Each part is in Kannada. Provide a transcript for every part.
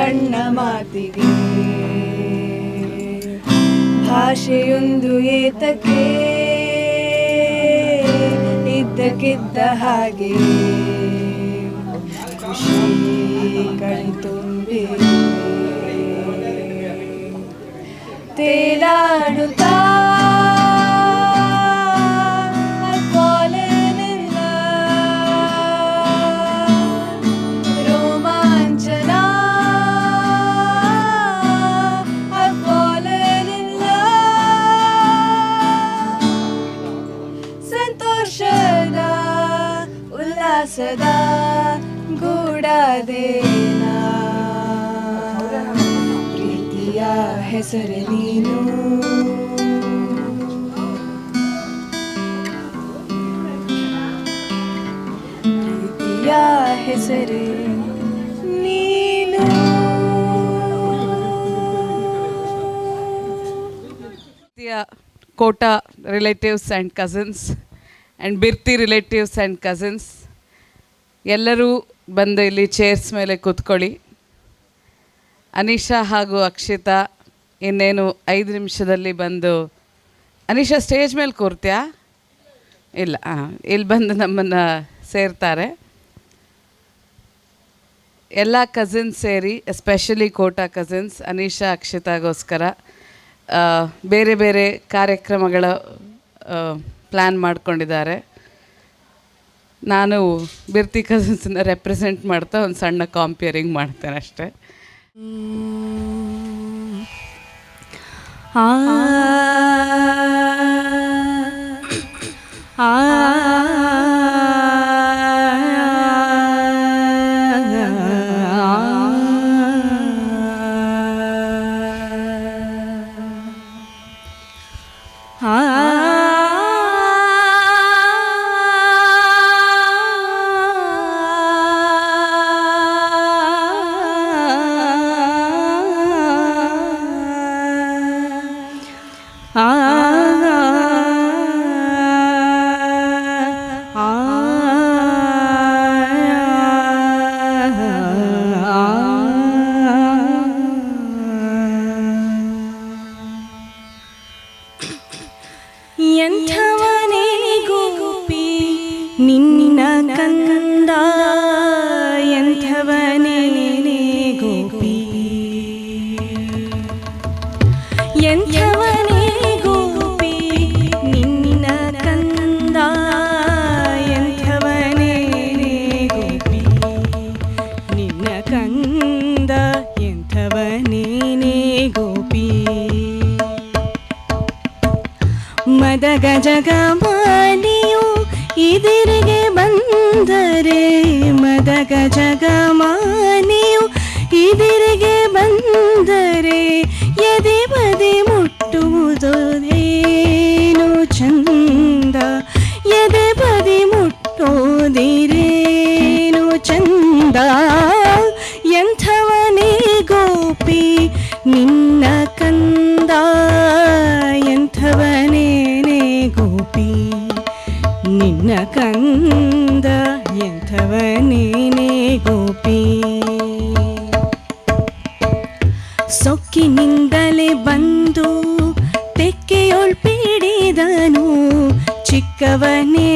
ಬಣ್ಣ ಮಾತಿಗೆ ಭಾಷೆಯೊಂದು ಏತಕ್ಕೆ ಇದ್ದಕ್ಕಿದ್ದ ಹಾಗೆ ಖುಷಿ ಕಣ್ತುಂಬಿ ತೇಲಾಡುತ್ತಾ ಸದಾ ಗೂಡಾದೇನ ಪ್ರೀತಿಯ ಹೆಸರು ನೀನು ಪ್ರೀತಿಯ ಹೆಸರು ನೀನು. ಕೋಟಾ ರಿಲೇಟಿವ್ಸ್ ಆ್ಯಂಡ್ ಕಸಿನ್ಸ್ ಆ್ಯಂಡ್ ಬಿರ್ತಿ ರಿಲೇಟಿವ್ಸ್ ಆ್ಯಂಡ್ ಕಸಿನ್ಸ್ ಎಲ್ಲರೂ ಬಂದು ಇಲ್ಲಿ ಚೇರ್ಸ್ ಮೇಲೆ ಕೂತ್ಕೊಳ್ಳಿ. ಅನಿಶಾ ಹಾಗೂ ಅಕ್ಷಿತಾ ಇನ್ನೇನು 5 ನಿಮಿಷದಲ್ಲಿ ಬಂದು, ಅನಿಶಾ ಸ್ಟೇಜ್ ಮೇಲೆ ಕೂರ್ತ್ಯಾ? ಇಲ್ಲ, ಇಲ್ಲಿ ಬಂದು ನಮ್ಮನ್ನು ಸೇರ್ತಾರೆ. ಎಲ್ಲ ಕಸಿನ್ಸ್ ಸೇರಿ, ಎಸ್ಪೆಷಲಿ ಕೋಟಾ ಕಸಿನ್ಸ್ ಅನಿಶಾ ಅಕ್ಷಿತಾಗೋಸ್ಕರ ಬೇರೆ ಬೇರೆ ಕಾರ್ಯಕ್ರಮಗಳ ಪ್ಲ್ಯಾನ್ ಮಾಡ್ಕೊಂಡಿದ್ದಾರೆ. ನಾನು ಬಿರ್ತಿ ಕಸಿನ್ಸನ್ನ ರೆಪ್ರೆಸೆಂಟ್ ಮಾಡ್ತಾ ಒಂದು ಸಣ್ಣ ಕಾಂಪೇರಿಂಗ್ ಮಾಡ್ತೇನೆ ಅಷ್ಟೇ. ಎಂಥವನೇ ಗೋಪಿ ನಿನ್ನ ಕಂದ, ಎಂಥವನೇ ಗೋಪಿ, ಎಂಥವನೇ ಗೋಪಿ ನಿನ್ನ ಕಂದ, ಎಂಥವನೇ ಗೋಪಿ ನಿನ್ನ ಕಂದ, ಎಂಥವನೇ ಗೋಪಿ. ಮದಗ ಜಗಮಾನಿಯು ಇದಿರಿಗೆ ಬಂದರೆ, ಮದಗ ಜಗಮಾನಿಯು ಇದಿರಿಗೆ ಬಂದರೆ, ಎದೆ ಬದಿ ಮುಟ್ಟುವುದೇನು ಚಂದ, ಎದೆ ಬದಿ ಮುಟ್ಟೋದಿರೇನು ಚಂದ. ಎಂಥವನೇ ಗೋಪಿ ನಿನ್ನ ಕಂದ, ಎಂಥವನೇ ಗೋಪಿ ನಿನ್ನ ಕಂದ, ಎಂಥವನೇ ಗೋಪಿ. ಸೊಕ್ಕಿನಿಂದಲೇ ಬಂದು ತೆಕ್ಕೆಯೊಳ್ಪಿಡಿದನು ಚಿಕ್ಕವನೇ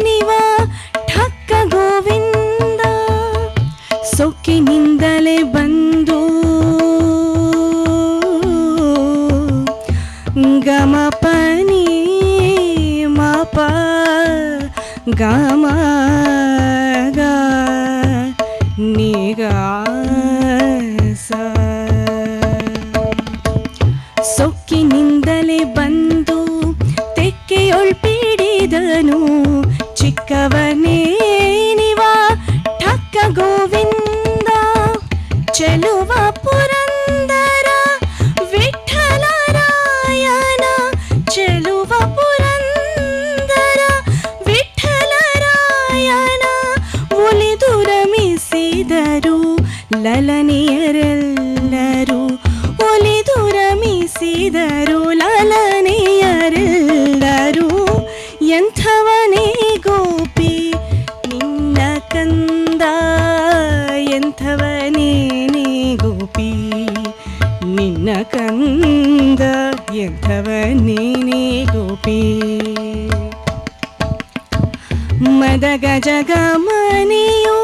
ನಿವ ಠಕ್ಕ ಗೋವಿಂದ. ಸೊಕ್ಕಿನಿಂದಲೇ ಬಂದು ಗಮಪನಿ ಮಪ ಗಮ ಗ ನಿಗ ಸ. ಸೊಕ್ಕಿನಿಂದಲೇ ಬಂದು ತೆಕ್ಕೆಯೊಳ್ಪಿಡಿದನು ಚಿಕ್ಕವನೇ ನಿವ ಠಕ್ಕ ಗೋವಿಂದ. ಚೆಲುವ ಪುರಂದರ ವಿಠ್ಠಲರಾಯನ, ಚೆಲುವ ಪುರಂದರ ವಿಠ್ಠಲರಾಯನ ಒಲಿದು ರಮಿಸಿದರು ಲಲನೆಯರೆಲ್ಲರೂ, ಒಲಿದು ರಮಿಸಿದರು ಲಲನೆಯರೆಲ್ಲರೂ. ಎಂಥವನೇ ಗೋಪಿ ನಿನ್ನ ಕಂದ, ಎಂಥವನೇ ಗೋ ನಿನ್ನ ಕಂದ ಎಂಥವ ನೀನೇ ಗೋಪಿ ಮದ ಗಜಗಮನಿಯು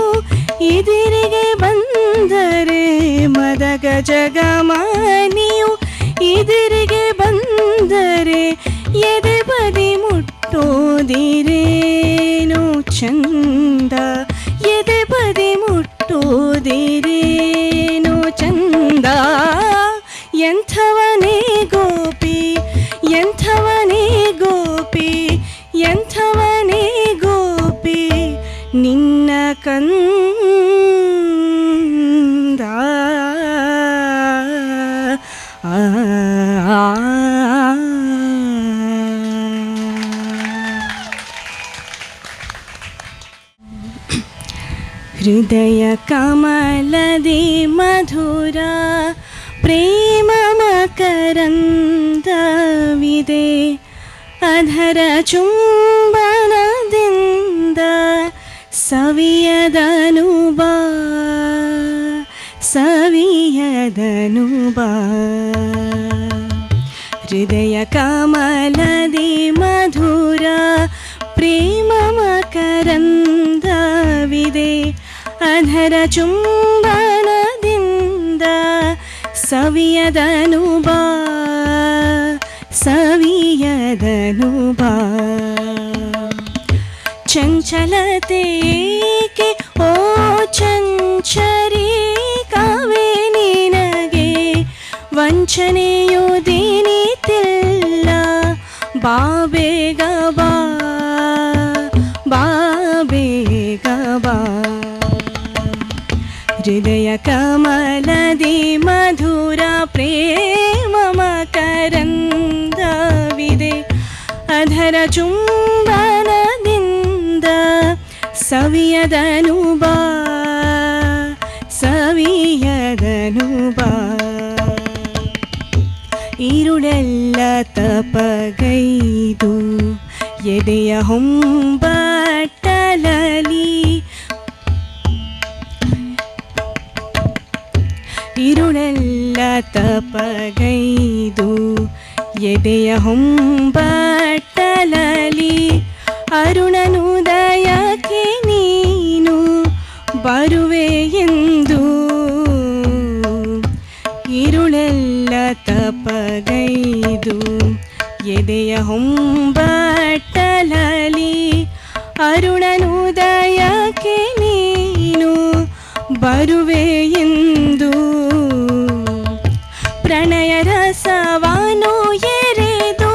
ಎದುರಿಗೆ ಬಂದರೆ ಮದ ಗಜಗಮನಿಯು ಎದುರಿಗೆ ಬಂದರೆ ಎದೆ ಬದಿ ಮುಟ್ಟೋದಿರೇನೋ ಚಂದ ಎದೆ ಬದಿ ಮುಟ್ಟೋದಿರೇನೋ ಚಂದ ಎಂಥವನೇ ಗೋಪಿ ಎಂಥವನೇ ಗೋಪಿ ಎಂಥವನೇ ಗೋಪಿ ನಿನ್ನ ಕಂದ ಹೃದಯ ಕಮಲದಿ ಮಧುರ ಪ್ರೇಮ ಮಕರಂದವಿದೆ ಅಧರ ಚುಂಬನದಿಂದ ಸವಿಯದನುಬಾ ಸವಿಯದನುಬಾ ಹೃದಯ ಕಮಲದಿ ಮಧುರ ಪ್ರೇಮ ಮಕರಂದವಿದೆ ಅಧರ ಚುಂಬನದಿಂದ ಸವಿಯದನುಬಾ ಸವಿಯದನುಬಾ ಚಂಚಲತೆಗೆ ಓ ಚಂಚರಿ ಕಾವೆ ನಿನಗೆ ವಂಚನೆಯು ದಿನಿತಿಲ್ಲ ಬಾಬೇಗ ಬಾ ಬಾಬೇಗ ಬಾ ಹೃದಯ ಕಮಲದಿ ಮಧುರ ಪ್ರೇಮ ಮಕರಂದವಿದೆ ಅಧರ ಚುಂಬನದಿಂದ ಸವಿಯದನುಬಾ ಸವಿಯದನುಬಾ ഇരുಳೆಲ್ಲ ತಪಗೈದು ಎದೆಯ ಹೊಂಬಟ್ಟಲಲಿ ഇരുಳೆಲ್ಲ ತಪಗೈದು ಎದೆಯ ಹೊಂಬಟ್ಟಲಲಿ ಅರುಣನುದಯಕ್ಕೆ ನೀನು ಬರುವೆ ಎಂದು ഇരുಳೆಲ್ಲ ತಪಗೈದು ಎದೆಯ ಹೊಂಬಟ್ಟಲಲಿ ಅರುಣನುದಯಕ್ಕೆ ನೀನು ಬರುವೆ ಎಂದು ಪ್ರಣಯ ರಸವಾನು ಎರೆದು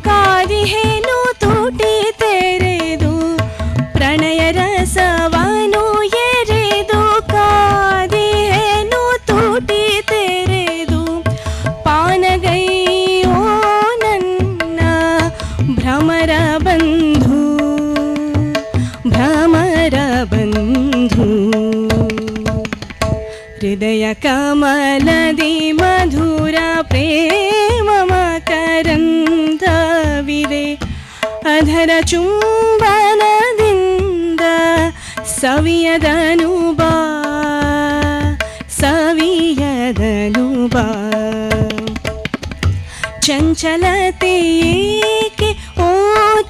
ಕಾದಿಹೇನು ತುಟಿ ತೆರೆದು ಪ್ರಣಯ ರಸವಾನು ಎರೆದು ಕಾದಿಹೇನು ತುಟಿ ತೆರೆದು ಪಾನಗೈಯೋ ನನ್ನ ಭ್ರಮರ ಬಂಧು ಭ್ರಮರ ಬಂಧು ಹೃದಯ ಕಮಲದಿ ಮಧುರ ಪ್ರೇಮ ಮಕರಂದವಿದೆ ಅಧರ ಚುಂಬನದಿಂದ ಸವಿಯದನುಬಾ ಸವಿಯದನುಬಾ ಚಂಚಲತೆಯೇಕೆ ಓ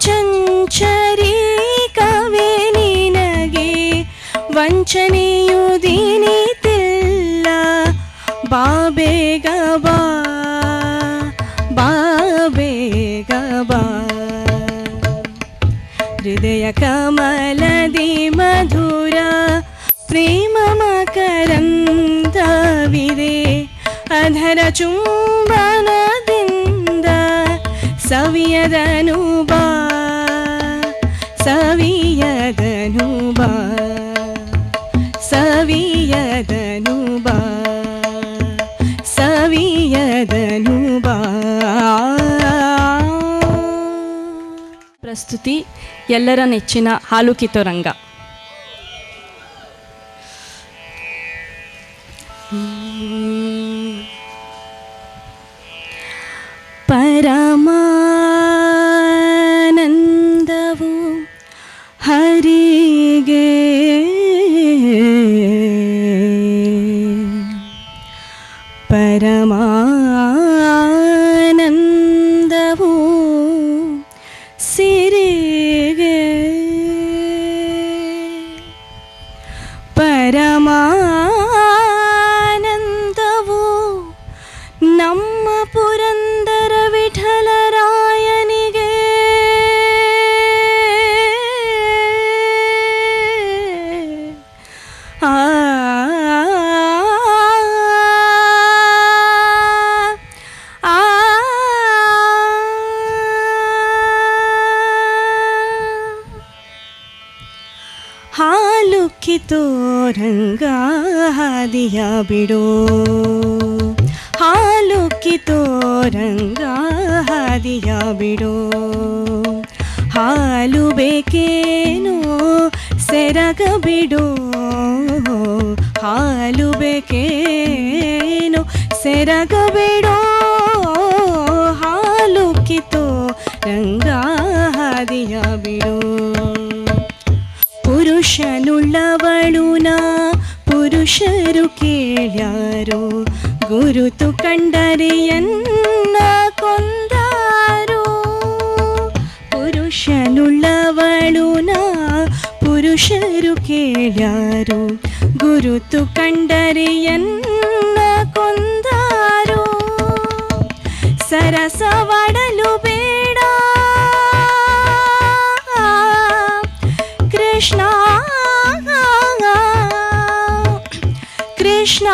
ಚಂಚರಿ ಕವೆ ನಿನಗೆ ವಂಚನೆಯು ದಿನಿತಿಲ್ಲ ಬಾಬೇಗ ಬಾ ಬಾಬೇಗ ಬಾ ಹೃದಯ ಕಮಲದಿ ಮಧುರ ಪ್ರೇಮ ಮಕರಂದವಿದೆ ಅಧರ ಚುಂಬನದಿಂದ ಸವಿಯದನುಬಾ ಸವಿಯದನುಬಾ ಸವಿಯದನುಬಾ ಸವಿಯದನುಬಾ. ಪ್ರಸ್ತುತಿ ಎಲ್ಲರ ನೆಚ್ಚಿನ ಹಾಲು ಕಿತ್ತೋರಂಗ. ಪರಮಾನಂದವು ಹರಿಗೆ ಪರಮಾನಂದವು ಸಿರಿಗೆ ಪರಮಾನಂದವು ನಮ್ಮ ಪುರಂದರ ವಿಠಲರಾಯನಿಗೆ ಆ ಹಾಲು ಕಿತೋರಂಗ ಹಾದಿಯ ಬಿಡೋ ಹಾಲು ಕಿತೋರಂಗ ಹಾದಿಯ ಬಿಡೋ ಹಾಲು ಬೇಕೇನೋ ಸೆರಗ ಬಿಡೋ ಹಾಲು ಬೇಕೇನೋ ಸೆರಗ ಬಿಡೋ ಹಾಲು ಕಿತೋರಂಗ ಹಾದಿಯ ಬಿಡೋ ಪುರುಷನುಳ್ಳವಳು ನಾ ಪುರುಷರು ಕೇಳ್ಯಾರೋ ಗುರುತು ಕಂಡರೆಯನ್ನ ಕೊಂದಾರೋ ಪುರುಷನುಳ್ಳವಳು ನಾ ಪುರುಷರು ಕೇಳ್ಯಾರೋ ಗುರುತು ಕಂಡರೆಯನ್ನ ಕೊಂದಾರೋ ಸರಸವಾಡಲು ಬೇಡ ಕೃಷ್ಣ ಕೃಷ್ಣ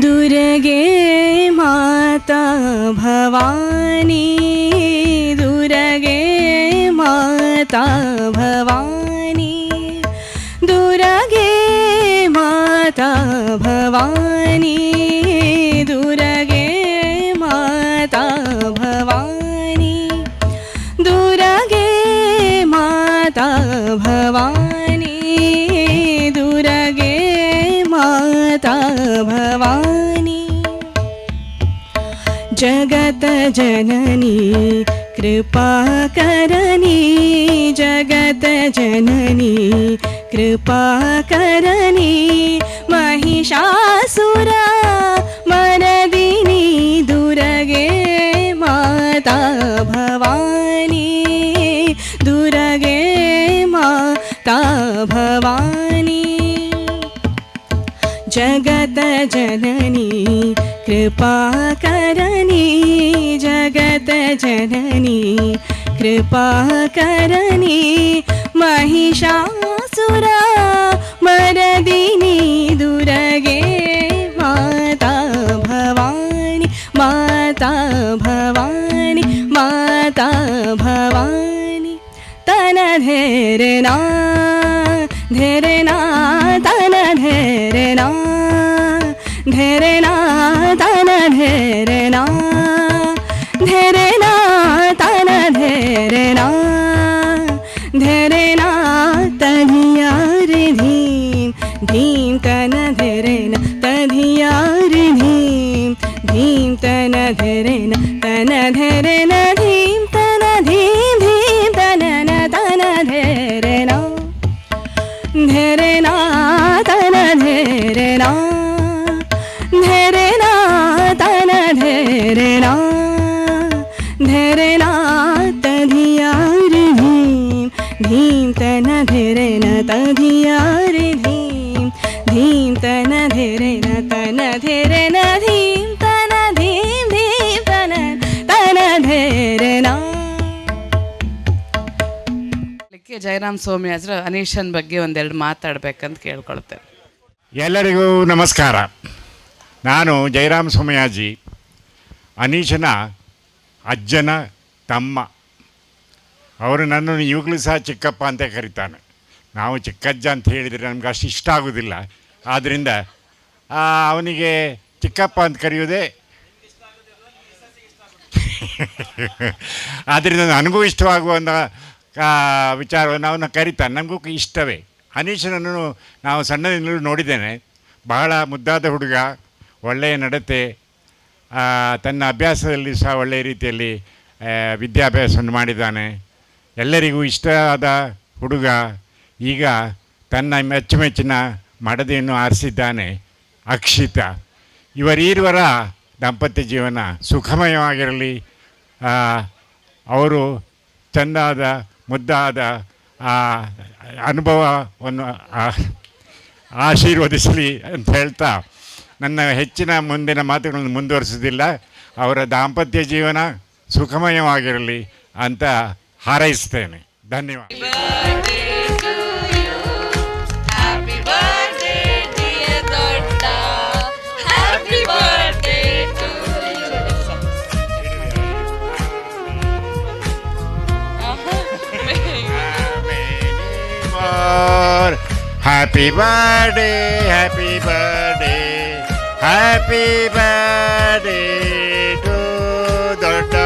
दुर्गे माता भवानी दुर्गे माता भवानी दुर्गे माता भवानी दुर्गे माता भवानी दुर्गे माता भवानी दुर्गे माता भवानी जगत जननी कृपा करनी जगत जननी कृपा करनी महिषासुर मरदिनी दुर्गे माता भवानी दुर्गे माता भवानी जगत जननी कृपा करनी जगत जननी कृपा करनी महिषासुर मरदिनी दुर्गे माता भवानी माता भवानी माता भवानी तन धेरना धेरना तन धेरना धेरना तन धेरना धेरना तन धेरना धेरना तधियार धीम धीम तन धेरना तधियार धीम धीम तन धेरना धीम तन धीम ಹಾಗೆ ಜಯರಾಮ್ ಸೋಮಯಾಜರು ಅನೀಶನ್ ಬಗ್ಗೆ ಒಂದೆರಡು ಮಾತಾಡಬೇಕಂತ ಕೇಳ್ಕೊಳ್ತೇನೆ. ಎಲ್ಲರಿಗೂ ನಮಸ್ಕಾರ. ನಾನು ಜಯರಾಮ್ ಸೋಮಯಾಜಿ, ಅನೀಶನ ಅಜ್ಜನ ತಮ್ಮ. ಅವರು ನನ್ನನ್ನು ಈಗಲೂ ಸಹ ಚಿಕ್ಕಪ್ಪ ಅಂತ ಕರೀತಾನೆ. ನಾವು ಚಿಕ್ಕಜ್ಜ ಅಂತ ಹೇಳಿದರೆ ನಮ್ಗೆ ಅಷ್ಟು ಇಷ್ಟ ಆಗೋದಿಲ್ಲ. ಆದ್ದರಿಂದ ಅವನಿಗೆ ಚಿಕ್ಕಪ್ಪ ಅಂತ ಕರೆಯೋದೇ ಆದ್ದರಿಂದ ನನಗೂ ಇಷ್ಟವಾಗುವ ಒಂದು ವಿಚಾರವನ್ನು ಅವನ್ನ ಕರೀತಾನೆ. ನಮಗೂ ಇಷ್ಟವೇ. ಅನೀಶನನ್ನು ನಾವು ಸಣ್ಣದಿಂದಲೂ ನೋಡಿದ್ದೇನೆ. ಬಹಳ ಮುದ್ದಾದ ಹುಡುಗ, ಒಳ್ಳೆಯ ನಡತೆ, ತನ್ನ ಅಭ್ಯಾಸದಲ್ಲಿ ಸಹ ಒಳ್ಳೆಯ ರೀತಿಯಲ್ಲಿ ವಿದ್ಯಾಭ್ಯಾಸವನ್ನು ಮಾಡಿದ್ದಾನೆ. ಎಲ್ಲರಿಗೂ ಇಷ್ಟವಾದ ಹುಡುಗ. ಈಗ ತನ್ನ ಮೆಚ್ಚುಮೆಚ್ಚಿನ ಮಡದಿಯನ್ನು ಆರಿಸಿದ್ದಾನೆ, ಅಕ್ಷಿತ. ಇವರೀರುವರ ದಾಂಪತ್ಯ ಜೀವನ ಸುಖಮಯವಾಗಿರಲಿ. ಅವರು ಚೆಂದಾದ ಮುದ್ದಾದ ಅನುಭವವನ್ನು ಆಶೀರ್ವದಿಸಲಿ ಅಂತ ಹೇಳ್ತಾ ನನ್ನ ಹೆಚ್ಚಿನ ಮುಂದಿನ ಮಾತುಗಳನ್ನು ಮುಂದುವರಿಸೋದಿಲ್ಲ. ಅವರ ದಾಂಪತ್ಯ ಜೀವನ ಸುಖಮಯವಾಗಿರಲಿ ಅಂತ ಹಾರೈಸ್ತೇನೆ. ಧನ್ಯವಾದ. Happy birthday, happy birthday, happy birthday to Dodda.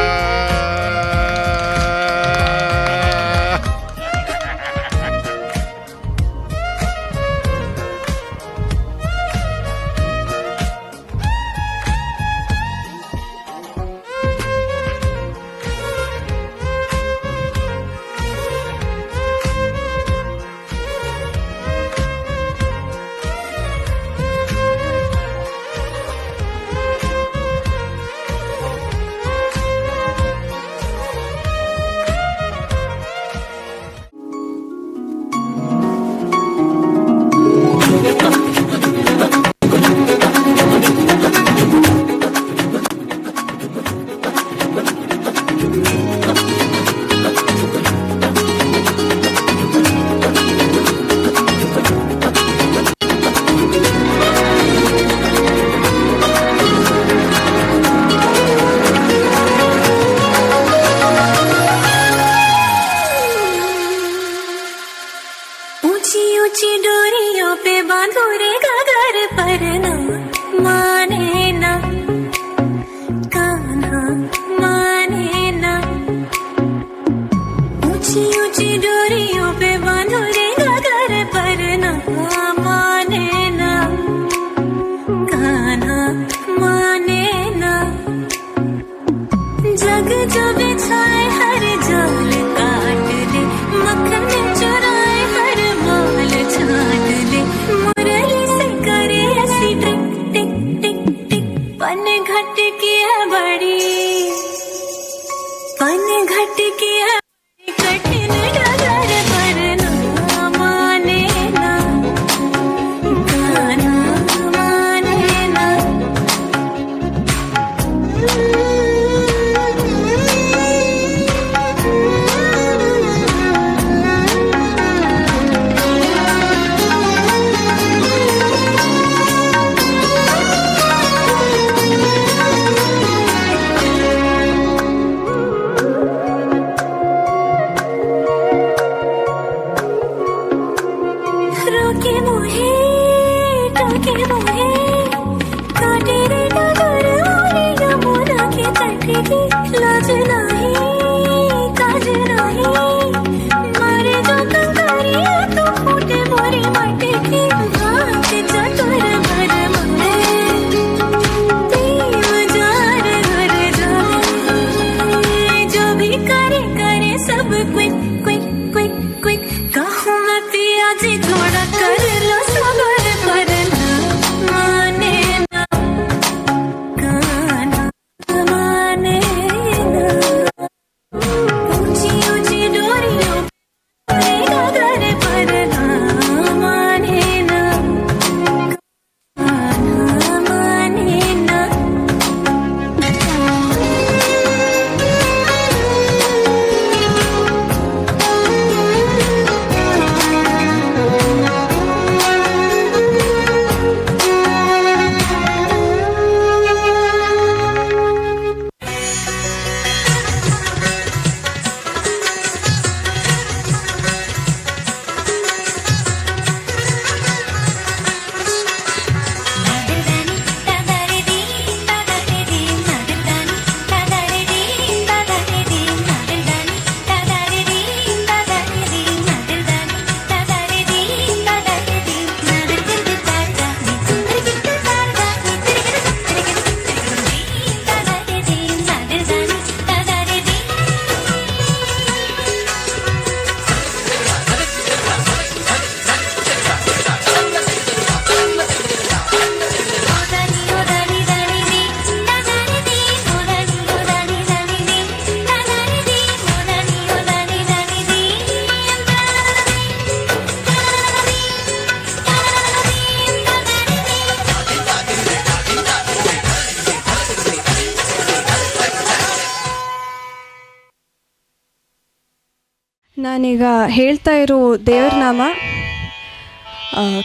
ನಾನೀಗ ಹೇಳ್ತಾ ಇರೋ ದೇವರ ನಾಮ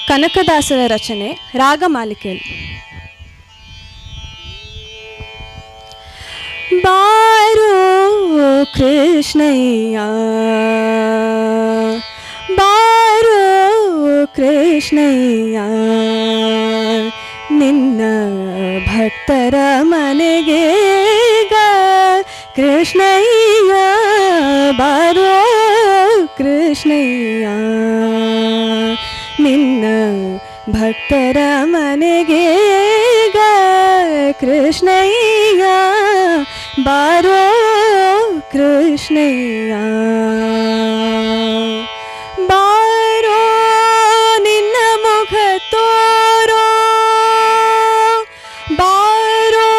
ಕನಕದಾಸರ ರಚನೆ, ರಾಗ ಮಾಲಿಕೆಯಲ್ಲಿ. ಬಾರೋ ಕೃಷ್ಣಯ್ಯ ಬಾರೋ ಕೃಷ್ಣಯ್ಯ, ನಿನ್ನ ಭಕ್ತರ ಮನೆಗೆ ಕೃಷ್ಣಯ್ಯ ಬಾರೋ ಕೃಷ್ಣಯ್ಯ, ನಿನ್ನ ಭಕ್ತರ ಮನೆಗೆ ಕೃಷ್ಣಯ್ಯ ಬಾರೋ ಕೃಷ್ಣಯ್ಯ. ಬಾರೋ ನಿನ್ನ ಮುಖ ತೋರೋ, ಬಾರೋ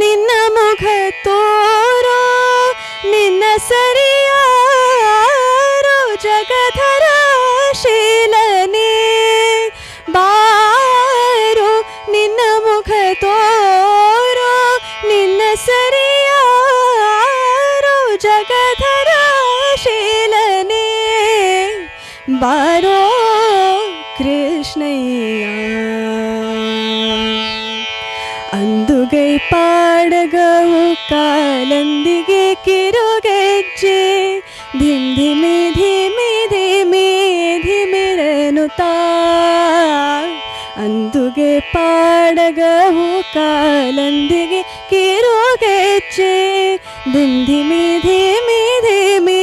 ನಿನ್ನ ಮುಖ ತೋರೋ, ನಿನ್ನ ಸರಿಯಾರೋ ಜಗಧರ ಶೀಲನೆ. ಬಾರೋ ನಿನ್ನ ಮುಖ ತೋರೋ, ನಿನ್ನ ಸರಿಯಾರೋ ಜಗಧರ ಶೀಲನೆ. ಬಾರೋ ಕೃಷ್ಣಯ್ಯ. ಅಂದುಗೈ ಪಾಡಗವು ಕಾಲಂದಿಗೆ ಕಿರುಗೆಜ್ಜೆ, ಧಿಮ್ ಧಿಮಿ ಧಿಮಿ ಧಿಮಿ ಧಿಮಿರನುತ್ತಾ. ಅಂದುಗೆ ಪಾಡಗವು ಕಾಲಂದಿಗೆ ಕಿರುಗೆಜ್ಜೆ, ಧಿಮ್ ಧಿಮಿ ಧಿಮಿ ಧಿಮಿ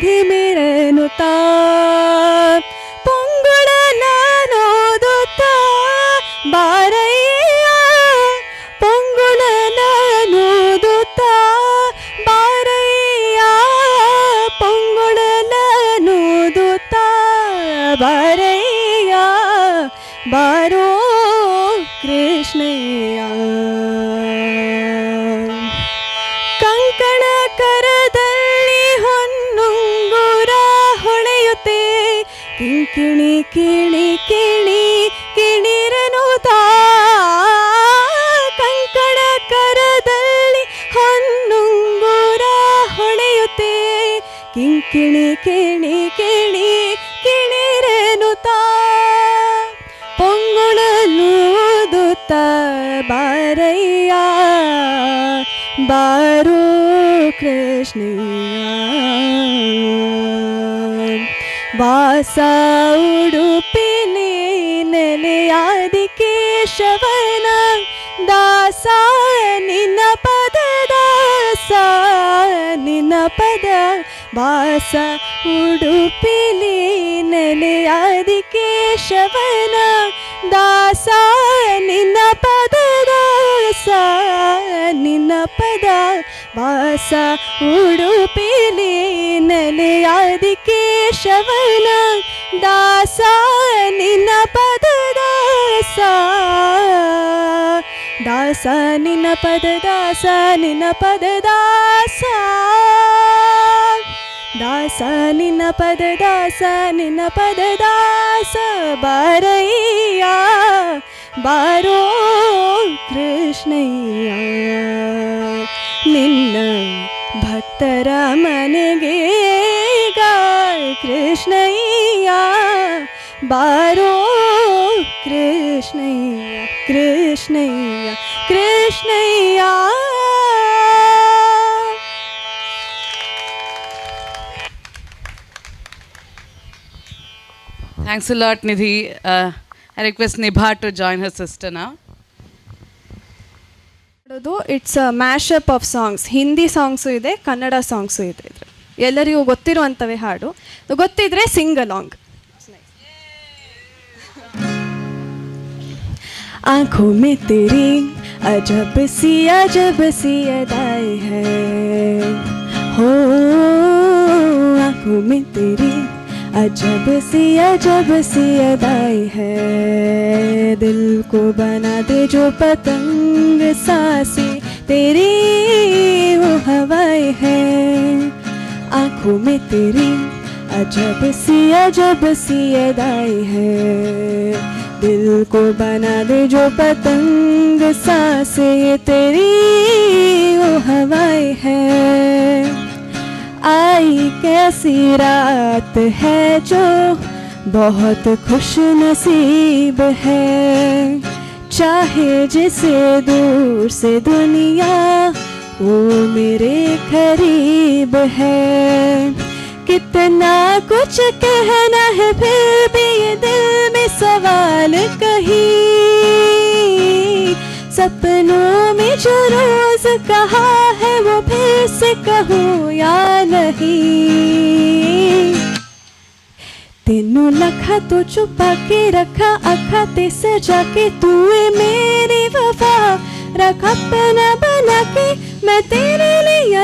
ಧಿಮಿರನುತ್ತಾ. ಪೊಂಗುಳ ನಾನೋದುತ್ತಾ ಬಾರಯ್ಯ, ಪೊಂಗುಳ ನಾನೋದುತ್ತಾ ಬಾರಯ್ಯ, ಪೊಂಗುಳ ನಾನೋದುತ್ತಾ ಬಾರಯ್ಯ ಬಾರೋ ಕೃಷ್ಣಯ್ಯ. ಕಂಕಣ ಕರದಲ್ಲಿ ಹೊನ್ನುಂಗುರ ಹೊಳೆಯುತ್ತೆ, ಕಿಂಕಿಣಿ ಕಿಣಿ ಕಿಣಿ ಕಿಣಿರನುತ್ತಾ. ಕಂಕಣ ಕರದಲ್ಲಿ ಹೊನ್ನುಂಗುರ ಹೊಳೆಯುತ್ತೆ, ಕಿಂಕಿಣಿ ಕಿಣಿ ಕಿಣಿ ಕಿಣಿರನುತ್ತಾ. ಪೊಂಗುಳಲೂದುತ್ತ ಬಾರಯ್ಯ ಬಾರೋ ಕೃಷ್ಣಯ್ಯ. ವಾಸ ಉಡುಪಿಲಿ ನೆಲೆಯಾದಿ ಕೇಶವನ ದಾಸ, ನಿನ್ನ ಪದ ದಾಸ ನಿನ್ನ ಪದ. ವಾಸ ಉಡುಪಿಲಿ ನೆಲೆಯಾದಿ ಕೇಶವನ ದಾಸ, ನಿನ್ನ ಪದ ದಾಸ ನಿನ್ನ ಪದ. ವಾಸ ಉಡುಪಿಲಿ ನೆಲೆಯಾದಿ ಕೇಶವನ ದಾಸ, ನಿನ್ನ ಪದ ದಾಸ ದಾಸ ನಿನ್ನ ಪದ ದಾಸ ನಿನ್ನ ಪದ ದಾಸ. ದಾಸ ನಿನ್ನ ಪದ ದಾಸ ನಿನ್ನ ಪದ ದಾಸ ಬಾರಯ್ಯ ಬಾರೋ ಕೃಷ್ಣಯ್ಯ, ನಿನ್ನ ಭಕ್ತರ ಮನೆಗೆ ಕೃಷ್ಣಯ್ಯ ಬಾರೋ ಕೃಷ್ಣಯ್ಯ ಕೃಷ್ಣಯ್ಯ ಕೃಷ್ಣಯ್ಯ. Thanks a lot, Nidhi. I request Nibha to join her sister now. It's a mashup of songs. Hindi songs ಇದೆ, ಕನ್ನಡ ಸಾಂಗ್ಸು ಇದೆ. ಎಲ್ಲರಿಗೂ ಗೊತ್ತಿರುವಂಥವೇ ಹಾಡು. ಗೊತ್ತಿದ್ರೆ ಸಿಂಗ್ ಅಲಾಂಗ್. आँखों में तेरी अजब सी अदाएं हैं, हो आँखों में तेरी अजब सी अदाएं हैं. दिल को बना दे जो पतंग, सांसें तेरी वो हवाएं हैं. आँखों में तेरी अजब सी अदाएं हैं. दिल को बना दे जो पतंग, सांसें तेरी वो हवाएं हैं. आई कैसी रात है जो बहुत खुश नसीब है, चाहे जिसे दूर से दुनिया वो मेरे करीब है। कितना कुछ कहना है फिर भी ये दिल में सवाल कहीं, सपनों में जो रोज कहा है वो फिर से कहूँ या नहीं। तेनू लखा तो छुपा के रखा अखा ते सजा के तू मेरी वफा रख अपना बना के मैं तेरे लिया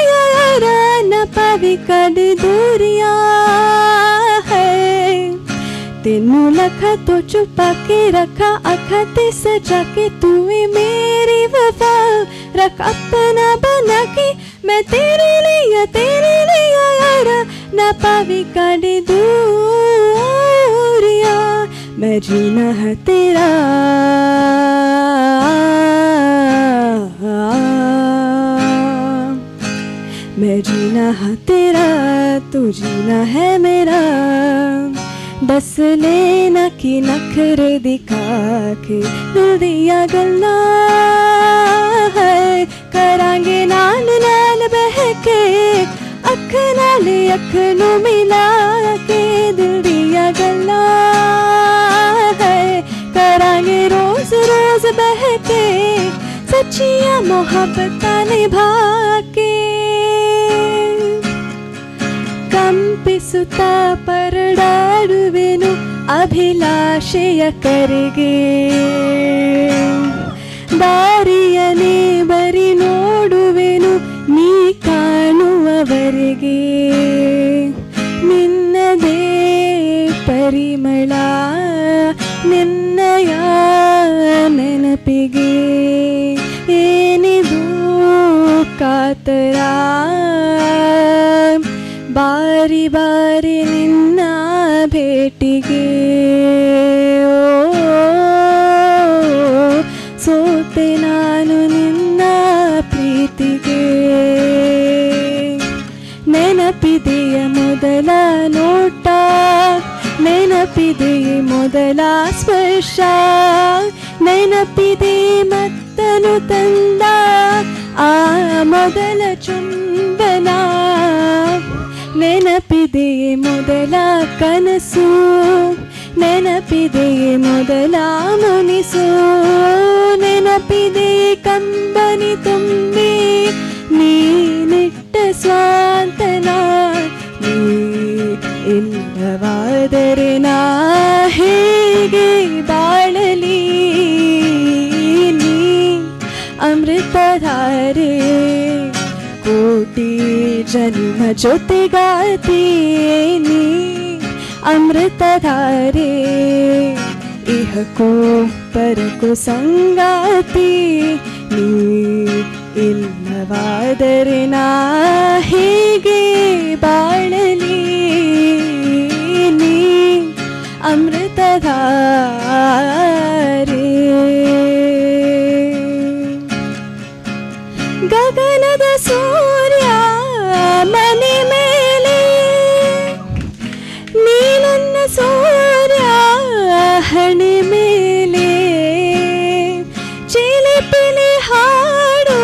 यार न पावी कद दूरिया है। तेनू लखा तो छुपा के रखा अखा ते सजा के तू मेरी वफा रख अपना बना के मैं तेरे लिया यार न पावी कद दूरिया। मैं जीना है तेरा मैं जीना है तेरा तू जीना है मेरा। दस लेना की नखरे दिखा के दिल दिया गल्ला है, करांगे नाल नाल बहके अख नाले अख नू मिला के दिल दिया गल्ला है, करांगे रोज रोज बहके सच्चियां मोहब्बतां निभा के। ಕಂಪಿಸುತ್ತಾ ಪರಡಾಡುವೆನು ಅಭಿಲಾಷೆಯ ಕರೆಗೆ, ದಾರಿಯನೇ ಬರಿ ನೋಡುವೆನು ನೀ ಕಾಣುವವರೆಗೆ। ನಿನ್ನದೇ ಪರಿಮಳ ನಿನ್ನಯ ನೆನಪಿಗೆ, ಏನಿದು ಕಾತರ ಬಾರಿ ಬಾರಿ ನಿನ್ನ ಭೇಟಿಗೆ। ಸೋತೆ ನಾನು ನಿನ್ನ ಪ್ರೀತಿಗೆ, ನೆನಪಿದೆಯ ಮೊದಲ ನೋಟ ನೆನಪಿದೆಯೇ ಮೊದಲ ಸ್ಪರ್ಶ, ನೆನಪಿದೆ ಮತ್ತನು ತಂದ ಆ ಮೊದಲ ಚುಂಬನ, ನೆನಪಿದೆಯೇ ಮೊದಲ ಕನಸು ನೆನಪಿದೆಯೇ ಮೊದಲ ಮುನಿಸು, ನೆನಪಿದೆಯೇ ಕಂಬನಿ ತುಂಬಿ ನೀನಿಟ್ಟ ಸ್ವಾಂತನ, ನೀ ಇಲ್ಲವಾದರೆ ನಾ ಹೇಗೆ ಬಾಳಲಿ, ನೀ ಅಮೃತಧಾರೆ ಕೋಟಿ ಜನ್ಮ ಜೊತೆಗಾತೀನಿ, ಅಮೃತಧಾರೆ ಇಹಕ್ಕೂ ಪರಕ್ಕೂ ಸಂಗಾತಿ, ನೀ ಇಲ್ಲವಾದರೆ ನಾ ಹೇಗೆ ಬಾಳಲಿ, ನೀ ಅಮೃತಧಾರೆ। ಗಗನದ ಸೂರ್ಯ ಮನೆ ಮೇಲೆ, ನೀ ನನ್ನ ಸೂರ್ಯ ಹಣೆ ಮೇಲೆ, ಚಿಲಿಪಿಲಿ ಹಾಡು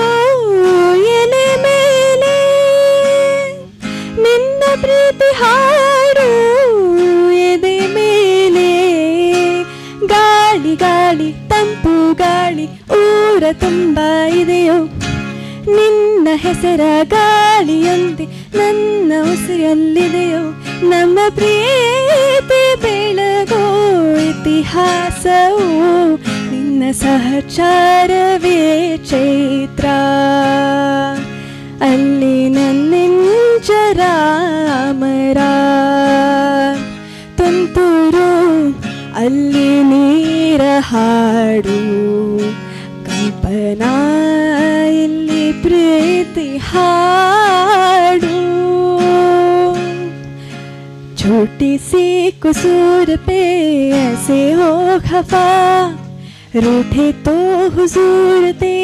ಎಲೆ ಮೇಲೆ, ನಿನ್ನ ಪ್ರೀತಿ ಹಾಡು ಎದೆ ಮೇಲೆ, ಗಾಳಿ ಗಾಳಿ ತಂಪು ಗಾಳಿ ಊರ ತುಂಬ ಇದೆಯೋ, ನಿನ್ನ ಹೆಸರ ಗಾಳಿಯಂತೆ ನನ್ನ ಉಸಿರಲ್ಲಿದೆಯೋ, ನಮ್ಮ ಪ್ರೀತಿ ಬೆಳಗೋ ಇತಿಹಾಸವು ನಿನ್ನ ಸಹಚಾರವೇ ಚೈತ್ರ, ಅಲ್ಲಿ ನನ್ನೆಂಜರ ಅಮರ ತುಂತುರು, ಅಲ್ಲಿ ನೀರ ಹಾಡು ಕಂಪನ, ಇಲ್ಲಿ ಪ್ರೀತಿ ಹಾಡು। छोटी सी कसूर पे ऐसे हो खफा, रूठे तो हुजूर थे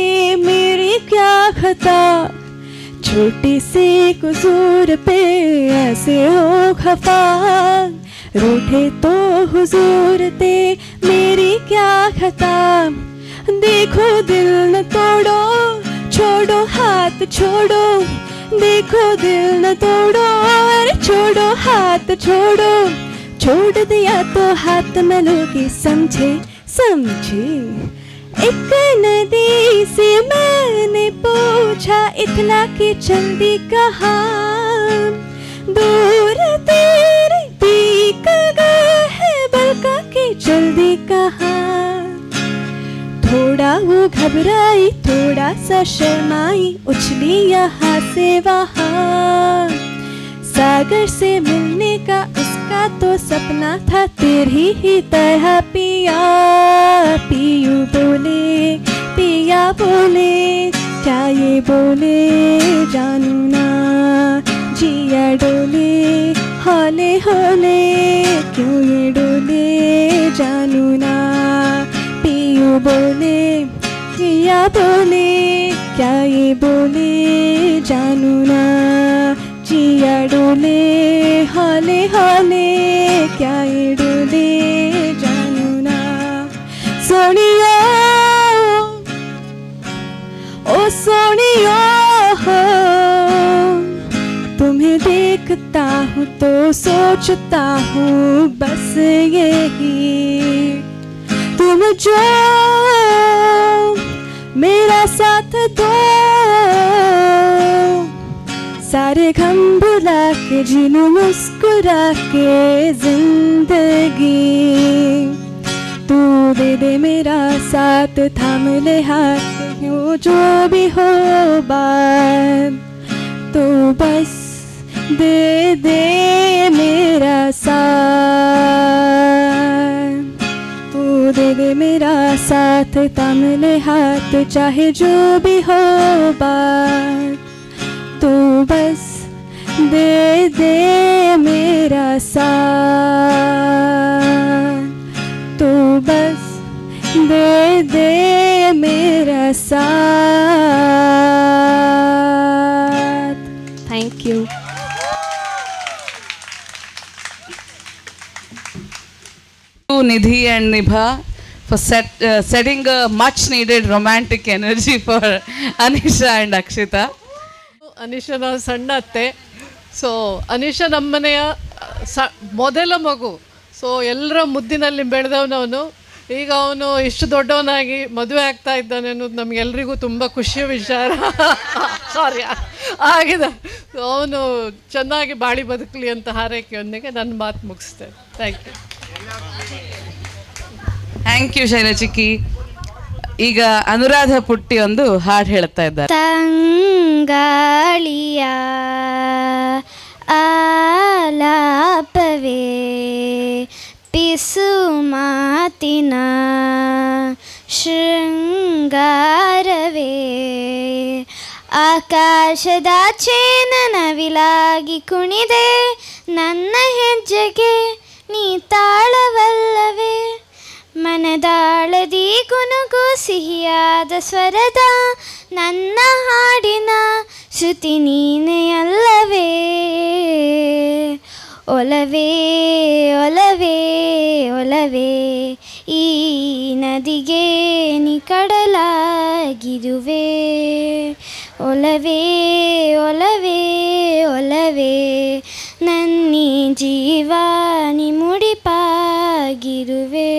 मेरी क्या खता, छोटी सी कुसूर पे ऐसे हो खफा, रूठे तो हुजूर थे मेरी क्या खता। देखो दिल न तोड़ो, छोड़ो हाथ छोड़ो, देखो दिल न तोड़ो, अरे छोड़ो हाथ छोड़ो। छोड़ दिया तो हाथ मलोगे, समझे समझे। एक नदी से मैंने पूछा इतना कि जल्दी कहाँ, दूर तेरे पीक गए है बल्कि कि जल्दी कहाँ। थोड़ा वो घबराई, थोड़ा सा शर्माई, उछली यहाँ से वहाँ। सागर से मिलने का उसका तो सपना था, तेरी ही तरह पिया। पियू बोले, पिया बोले, क्या ये बोले जानू ना। जिया डोले हौले हौले, क्यों ये डोले जानू ना। पियू बोले, पिया बोले, क्या ये बोले जानू ना। जिया डोले हौले हौले, क्या ये डोले जानू ना। सोनिया ओ सोनिया हो, तुम्हें देखता हूँ तो सोचता हूँ बस यही, तुम जो मेरा साथ दो। सारे गम भुला के जीनू मुस्कुरा के जिंदगी, तू दे दे मेरा साथ, थाम ले हाथ हो जो भी हो बात। तू बस दे दे मेरा साथ, तू दे दे मेरा साथ, थाम ले हाथ चाहे जो भी हो बात। तू बस दे दे मेरा साथ, तू बस दे दे मेरा साथ। Thank you. Nidhi and Nibha for setting a much needed romantic energy for Anisha and Akshita. ಅನಿಶನ ಸಣ್ಣ ಅತ್ತೆ. ಸೊ ಅನಿಶ ನಮ್ಮನೆಯ ಮೊದಲ ಮಗು. ಸೊ ಎಲ್ಲರ ಮುದ್ದಿನಲ್ಲಿ ಬೆಳೆದವನವನು. ಈಗ ಅವನು ಇಷ್ಟು ದೊಡ್ಡವನಾಗಿ ಮದುವೆ ಆಗ್ತಾ ಇದ್ದಾನೆ ಅನ್ನೋದು ನಮಗೆಲ್ರಿಗೂ ತುಂಬ ಖುಷಿಯ ವಿಚಾರ. ಸಾರಿ ಆಗಿದೆ. ಅವನು ಚೆನ್ನಾಗಿ ಬಾಳಿ ಬದುಕಲಿ ಅಂತ ಹಾರೈಕೆಯೊಂದಿಗೆ ನನ್ನ ಮಾತು ಮುಗಿಸ್ತೇನೆ. Thank you. ಥ್ಯಾಂಕ್ ಯು ಶೈಲಚಿಕ್ಕಿ. ಈಗ ಅನುರಾಧ ಪುಟ್ಟಿ ಒಂದು ಹಾಡು ಹೇಳ್ತಾ ಇದ್ದಾರೆ. ತಂಗಾಳಿಯ ಆಲಾಪವೇ ಪಿಸು ಮಾತಿನ ಶೃಂಗಾರವೇ ಆಕಾಶದಾಚೆ ನವಿಲಾಗಿ ಕುಣಿದೆ ನನ್ನ ಹೆಜ್ಜೆಗೆ ನೀ ತಾಳವಲ್ಲವೇ ಮನದಾಳದಿ ಗುನುಗು ಸಿಹಿಯಾದ ಸ್ವರದ ನನ್ನ ಹಾಡಿನ ಶ್ರುತಿ ನೀನೇ ಅಲ್ಲವೇ ಒಲವೇ ಒಲವೇ ಒಲವೇ ಈ ನದಿಗೆ ನೀ ಕಡಲಾಗಿರುವೆ ಒಲವೇ ಒಲವೇ ಒಲವೇ ನನ್ನಿ ಜೀವ ನೀ ಮುಡಿಪಾಗಿರುವೆ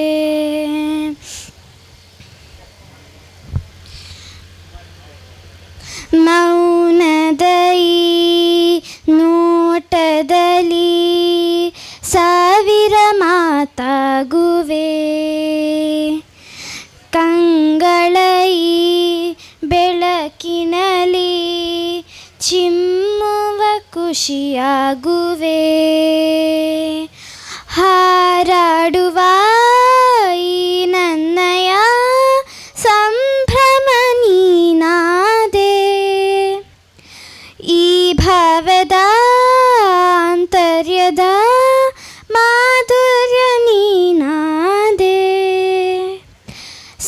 ಮೌನದ ಈ ನೋಟದಲ್ಲಿ ಸಾವಿರ ಮಾತಾಗುವೆ ಕಂಗಳ ಈ ಬೆಳಕಿನಲ್ಲಿ ಚಿಮ್ಮುವ ಖುಷಿಯಾಗುವೆ ಹಾರಾಡುವ ಈ ನನ್ನಯ ಸಂಭ್ರಮ ನೀನಾದೆ ಈ ಭಾವದ ಆಂತರ್ಯದ ಮಾಧುರ್ಯ ನೀನಾದೆ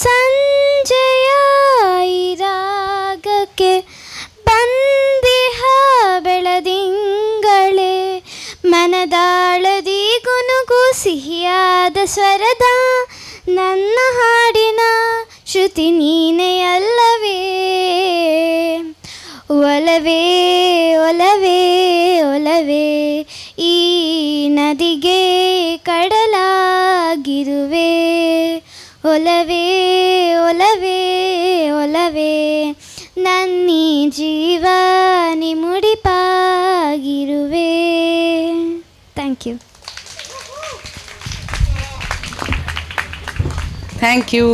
ಸಂಜೆಯ ಈ ರಾಗಕ್ಕೆ ಬಂದಿಹ ಮನದಾಳದಿ ಗುನುಗು ಸಿಹಿಯಾದ ಸ್ವರದ ನನ್ನ ಹಾಡಿನ ಶ್ರುತಿ ನೀನೇ ಅಲ್ಲವೇ. ಒಲವೇ ಒಲವೇ ಒಲವೇ ಈ ನದಿಗೆ ಕಡಲಾಗಿರುವೆ. ಒಲವೇ ಒಲವೇ ಒಲವೇ ನನ್ನೀ ಜೀವ ಮುಡಿಪಾಗಿರುವೆ. Thank you. Thank you.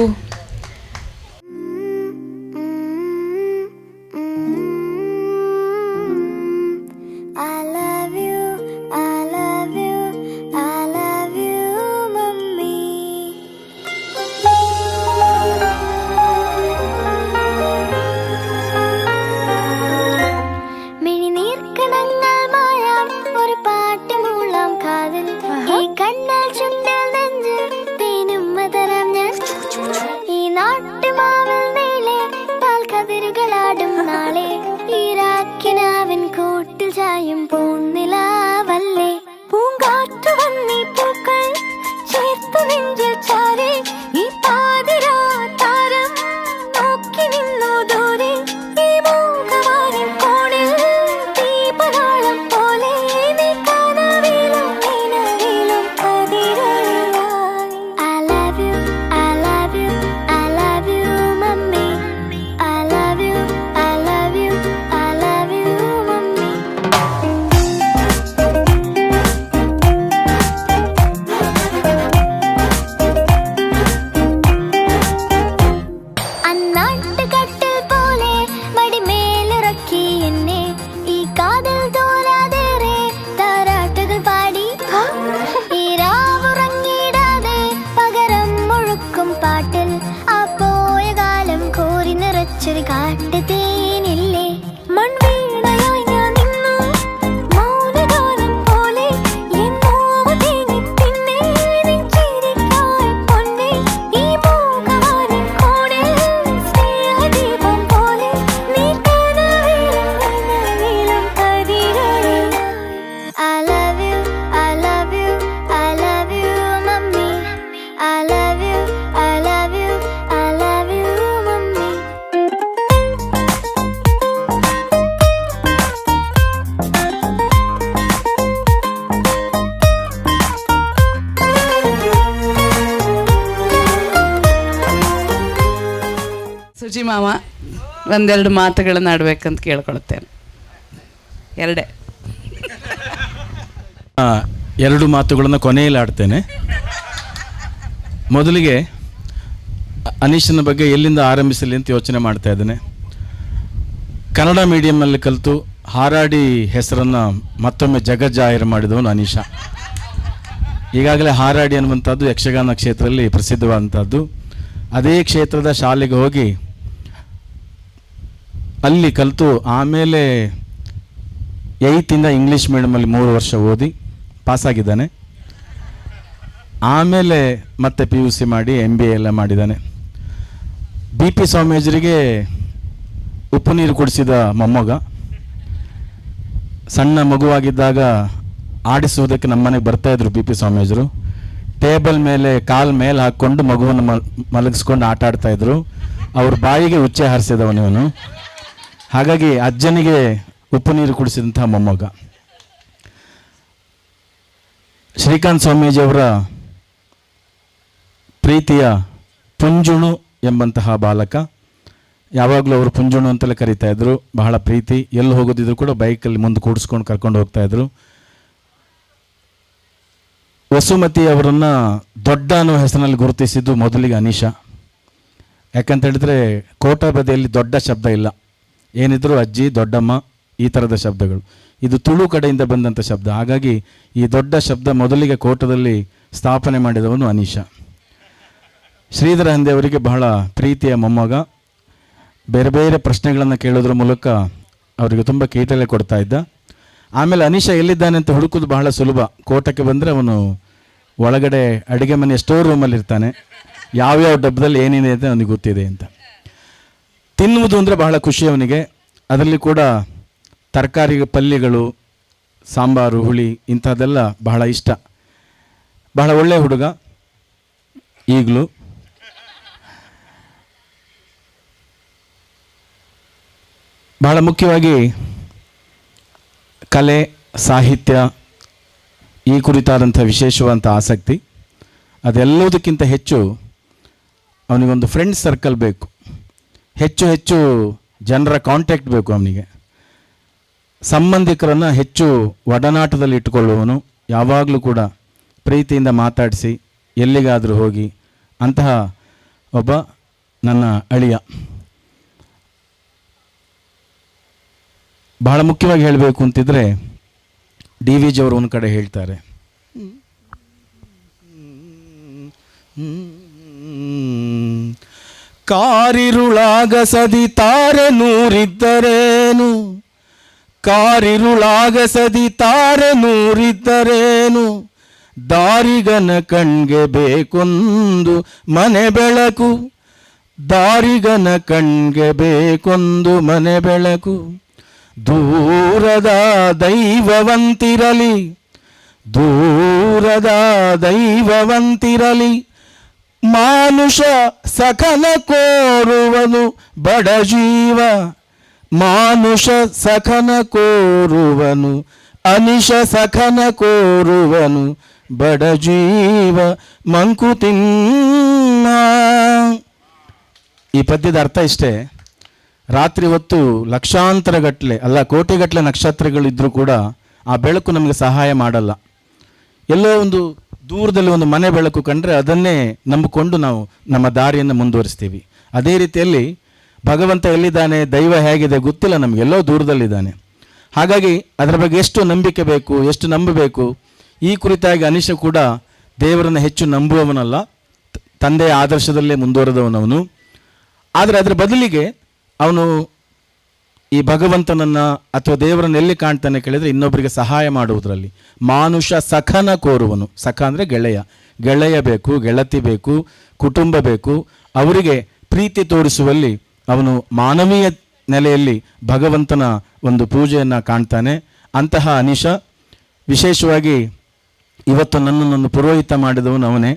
Suji ಮಾವ ಒಂದೆರಡು ಮಾತುಗಳನ್ನು ಆಡ್ಬೇಕಂತ ಕೇಳ್ಕೊಳ್ತೇನೆ. ಎರಡು ಮಾತುಗಳನ್ನು ಕೊನೆಯಲ್ಲಿ ಆಡ್ತೇನೆ. ಮೊದಲಿಗೆ ಅನೀಶನ ಬಗ್ಗೆ ಎಲ್ಲಿಂದ ಆರಂಭಿಸಲಿ ಅಂತ ಯೋಚನೆ ಮಾಡ್ತಾ ಇದ್ದೇನೆ. ಕನ್ನಡ ಮೀಡಿಯಮ್ಮಲ್ಲಿ ಕಲಿತು ಹಾರಾಡಿ ಹೆಸರನ್ನು ಮತ್ತೊಮ್ಮೆ ಜಗಜ್ಜಾಹಿರು ಮಾಡಿದವನು ಅನೀಶ. ಈಗಾಗಲೇ ಹಾರಾಡಿ ಅನ್ನುವಂಥದ್ದು ಯಕ್ಷಗಾನ ಕ್ಷೇತ್ರದಲ್ಲಿ ಪ್ರಸಿದ್ಧವಾದಂಥದ್ದು. ಅದೇ ಕ್ಷೇತ್ರದ ಶಾಲೆಗೆ ಹೋಗಿ ಅಲ್ಲಿ ಕಲಿತು ಆಮೇಲೆ 8th ಇಂಗ್ಲೀಷ್ ಮೀಡಿಯಮಲ್ಲಿ 3 ವರ್ಷ ಓದಿ ಪಾಸಾಗಿದ್ದಾನೆ. ಆಮೇಲೆ ಮತ್ತೆ PUC ಮಾಡಿ MBA ಎಲ್ಲ ಮಾಡಿದ್ದಾನೆ. BP ಸ್ವಾಮೀಜರಿಗೆ ಉಪ್ಪು ನೀರು ಕುಡಿಸಿದ ಮೊಮ್ಮಗ. ಸಣ್ಣ ಮಗುವಾಗಿದ್ದಾಗ ಆಡಿಸುವುದಕ್ಕೆ ನಮ್ಮನೆಗೆ ಬರ್ತಾಯಿದ್ರು BP ಸ್ವಾಮೀಜರು. ಟೇಬಲ್ ಮೇಲೆ ಕಾಲು ಮೇಲೆ ಹಾಕ್ಕೊಂಡು ಮಗುವನ್ನು ಮಲಗಿಸ್ಕೊಂಡು ಆಟ ಆಡ್ತಾಯಿದ್ರು. ಅವ್ರ ಬಾಯಿಗೆ ಉಚ್ಚೆ ಹಾರಿಸಿದವನಿವನು. ಹಾಗಾಗಿ ಅಜ್ಜನಿಗೆ ಉಪ್ಪು ನೀರು ಕುಡಿಸಿದಂತಹ ಮೊಮ್ಮಗ. ಶ್ರೀಕಾಂತ್ ಸ್ವಾಮೀಜಿಯವರ ಪ್ರೀತಿಯ ಪುಂಜುಣು ಎಂಬಂತಹ ಬಾಲಕ. ಯಾವಾಗಲೂ ಅವರು ಪುಂಜುಣು ಅಂತಲೇ ಕರೀತಾ ಇದ್ರು. ಬಹಳ ಪ್ರೀತಿ. ಎಲ್ಲಿ ಹೋಗೋದಿದ್ರು ಕೂಡ ಬೈಕಲ್ಲಿ ಮುಂದೆ ಕೂಡಿಸ್ಕೊಂಡು ಕರ್ಕೊಂಡು ಹೋಗ್ತಾಯಿದ್ರು. ವಸುಮತಿ ಅವರನ್ನು ದೊಡ್ಡ ಅನ್ನೋ ಹೆಸರಿನಲ್ಲಿ ಗುರುತಿಸಿದ್ದು ಮೊದಲಿಗೆ ಅನೀಶ. ಯಾಕಂತ ಹೇಳಿದ್ರೆ ಕೋಟ ಬದಿಯಲ್ಲಿ ದೊಡ್ಡ ಶಬ್ದ ಇಲ್ಲ. ಏನಿದ್ರು ಅಜ್ಜಿ, ದೊಡ್ಡಮ್ಮ, ಈ ಥರದ ಶಬ್ದಗಳು. ಇದು ತುಳು ಕಡೆಯಿಂದ ಬಂದಂಥ ಶಬ್ದ. ಹಾಗಾಗಿ ಈ ದೊಡ್ಡ ಶಬ್ದ ಮೊದಲಿಗೆ ಕೋಟದಲ್ಲಿ ಸ್ಥಾಪನೆ ಮಾಡಿದವನು ಅನೀಶ. ಶ್ರೀಧರ ಹಂದೆ ಅವರಿಗೆ ಬಹಳ ಪ್ರೀತಿಯ ಮೊಮ್ಮಗ. ಬೇರೆ ಬೇರೆ ಪ್ರಶ್ನೆಗಳನ್ನು ಕೇಳೋದ್ರ ಮೂಲಕ ಅವರಿಗೆ ತುಂಬ ಕೀಟಲೆ ಕೊಡ್ತಾ ಇದ್ದ. ಆಮೇಲೆ ಅನೀಶ ಎಲ್ಲಿದ್ದಾನೆ ಅಂತ ಹುಡುಕೋದು ಬಹಳ ಸುಲಭ. ಕೋಟಕ್ಕೆ ಬಂದರೆ ಅವನು ಒಳಗಡೆ ಅಡುಗೆ ಮನೆ ಸ್ಟೋರ್ ರೂಮಲ್ಲಿ ಇರ್ತಾನೆ. ಯಾವ್ಯಾವ ಡಬ್ಬದಲ್ಲಿ ಏನೇನಿದೆ ಅಂತ ಅವನಿಗೆ ಗೊತ್ತಿದೆ ಅಂತ. ತಿನ್ನುವುದು ಅಂದರೆ ಬಹಳ ಖುಷಿ ಅವನಿಗೆ. ಅದರಲ್ಲಿ ಕೂಡ ತರಕಾರಿ ಪಲ್ಯಗಳು, ಸಾಂಬಾರು ಹುಳಿ ಇಂಥದ್ದೆಲ್ಲ ಬಹಳ ಇಷ್ಟ. ಬಹಳ ಒಳ್ಳೆಯ ಹುಡುಗ ಈಗಲೂ. ಬಹಳ ಮುಖ್ಯವಾಗಿ ಕಲೆ ಸಾಹಿತ್ಯ ಈ ಕುರಿತಾದಂಥ ವಿಶೇಷವಾದಂಥ ಆಸಕ್ತಿ. ಅದೆಲ್ಲದಕ್ಕಿಂತ ಹೆಚ್ಚು ಅವನಿಗೊಂದು ಫ್ರೆಂಡ್ ಸರ್ಕಲ್ ಬೇಕು, ಹೆಚ್ಚು ಹೆಚ್ಚು ಜನರ ಕಾಂಟ್ಯಾಕ್ಟ್ ಬೇಕು ಅವನಿಗೆ. ಸಂಬಂಧಿಕರನ್ನು ಹೆಚ್ಚು ಒಡನಾಟದಲ್ಲಿ ಇಟ್ಟುಕೊಳ್ಳುವವನು, ಯಾವಾಗಲೂ ಕೂಡ ಪ್ರೀತಿಯಿಂದ ಮಾತಾಡಿಸಿ ಎಲ್ಲಿಗಾದರೂ ಹೋಗಿ ಅಂತಹ ಒಬ್ಬ ನನ್ನ ಅಳಿಯ. ಬಹಳ ಮುಖ್ಯವಾಗಿ ಹೇಳಬೇಕು ಅಂತಿದ್ರೆ ಡಿ ವಿ ಜಿಯವರು ಒಂದು ಕಡೆ ಹೇಳ್ತಾರೆ, ಕಾರಿರುಳಾಗಸದಿ ತಾರೆ ನೂರಿದ್ದರೇನು, ಕಾರಿರುಳಾಗಸದಿ ತಾರೆ ನೂರಿದ್ದರೇನು, ದಾರಿಗನ ಕಣ್ಗೆ ಬೇಕೊಂದು ಮನೆ ಬೆಳಕು, ದಾರಿಗನ ಕಣ್ಗೆ ಬೇಕೊಂದು ಮನೆ ಬೆಳಕು, ದೂರದ ದೈವವಂತಿರಲಿ, ದೂರದ ದೈವವಂತಿರಲಿ, ಮಾನುಷ ಸಖನ ಕೋರುವನು ಬಡ ಜೀವ, ಮಾನುಷ ಸಖನ ಕೋರುವನು, ಅನಿಶ ಸಖನ ಕೋರುವನು ಬಡ ಜೀವ ಮಂಕುತಿಮ್ಮ. ಈ ಪದ್ಯದ ಅರ್ಥ ಇಷ್ಟೇ. ರಾತ್ರಿ ಹೊತ್ತು ಲಕ್ಷಾಂತರ ಗಟ್ಟಲೆ ಅಲ್ಲ ಕೋಟಿಗಟ್ಟಲೆ ನಕ್ಷತ್ರಗಳಿದ್ದರೂ ಕೂಡ ಆ ಬೆಳಕು ನಮಗೆ ಸಹಾಯ ಮಾಡಲ್ಲ. ಎಲ್ಲೋ ಒಂದು ದೂರದಲ್ಲಿ ಒಂದು ಮನೆ ಬೆಳಕು ಕಂಡ್ರೆ ಅದನ್ನೇ ನಂಬಿಕೊಂಡು ನಾವು ನಮ್ಮ ದಾರಿಯನ್ನು ಮುಂದುವರಿಸ್ತೀವಿ. ಅದೇ ರೀತಿಯಲ್ಲಿ ಭಗವಂತ ಎಲ್ಲಿದ್ದಾನೆ, ದೈವ ಹೇಗಿದೆ ಗೊತ್ತಿಲ್ಲ ನಮಗೆ, ಎಲ್ಲೋ ದೂರದಲ್ಲಿದ್ದಾನೆ. ಹಾಗಾಗಿ ಅದರ ಬಗ್ಗೆ ಎಷ್ಟು ನಂಬಿಕೆ ಬೇಕು, ಎಷ್ಟು ನಂಬಬೇಕು. ಈ ಕುರಿತಾಗಿ ಅನಿಶ ಕೂಡ ದೇವರನ್ನು ಹೆಚ್ಚು ನಂಬುವವನಲ್ಲ, ತಂದೆಯ ಆದರ್ಶದಲ್ಲೇ ಮುಂದುವರೆದವನವನು. ಆದರೆ ಅದರ ಬದಲಿಗೆ ಅವನು ಈ ಭಗವಂತನನ್ನು ಅಥವಾ ದೇವರನ್ನು ಎಲ್ಲಿ ಕಾಣ್ತಾನೆ ಕೇಳಿದರೆ ಇನ್ನೊಬ್ಬರಿಗೆ ಸಹಾಯ ಮಾಡುವುದರಲ್ಲಿ. ಮಾನುಷ ಸಖನ ಕೋರುವನು, ಸಖ ಅಂದರೆ ಗೆಳೆಯ, ಗೆಳೆಯ ಬೇಕು, ಗೆಳತಿ ಬೇಕು, ಕುಟುಂಬ ಬೇಕು. ಅವರಿಗೆ ಪ್ರೀತಿ ತೋರಿಸುವಲ್ಲಿ ಅವನು ಮಾನವೀಯ ನೆಲೆಯಲ್ಲಿ ಭಗವಂತನ ಒಂದು ಪೂಜೆಯನ್ನು ಕಾಣ್ತಾನೆ. ಅಂತಹ ಅನಿಶ ವಿಶೇಷವಾಗಿ ಇವತ್ತು ನನ್ನನ್ನು ಪುರೋಹಿತ ಮಾಡಿದವನು ಅವನೇ.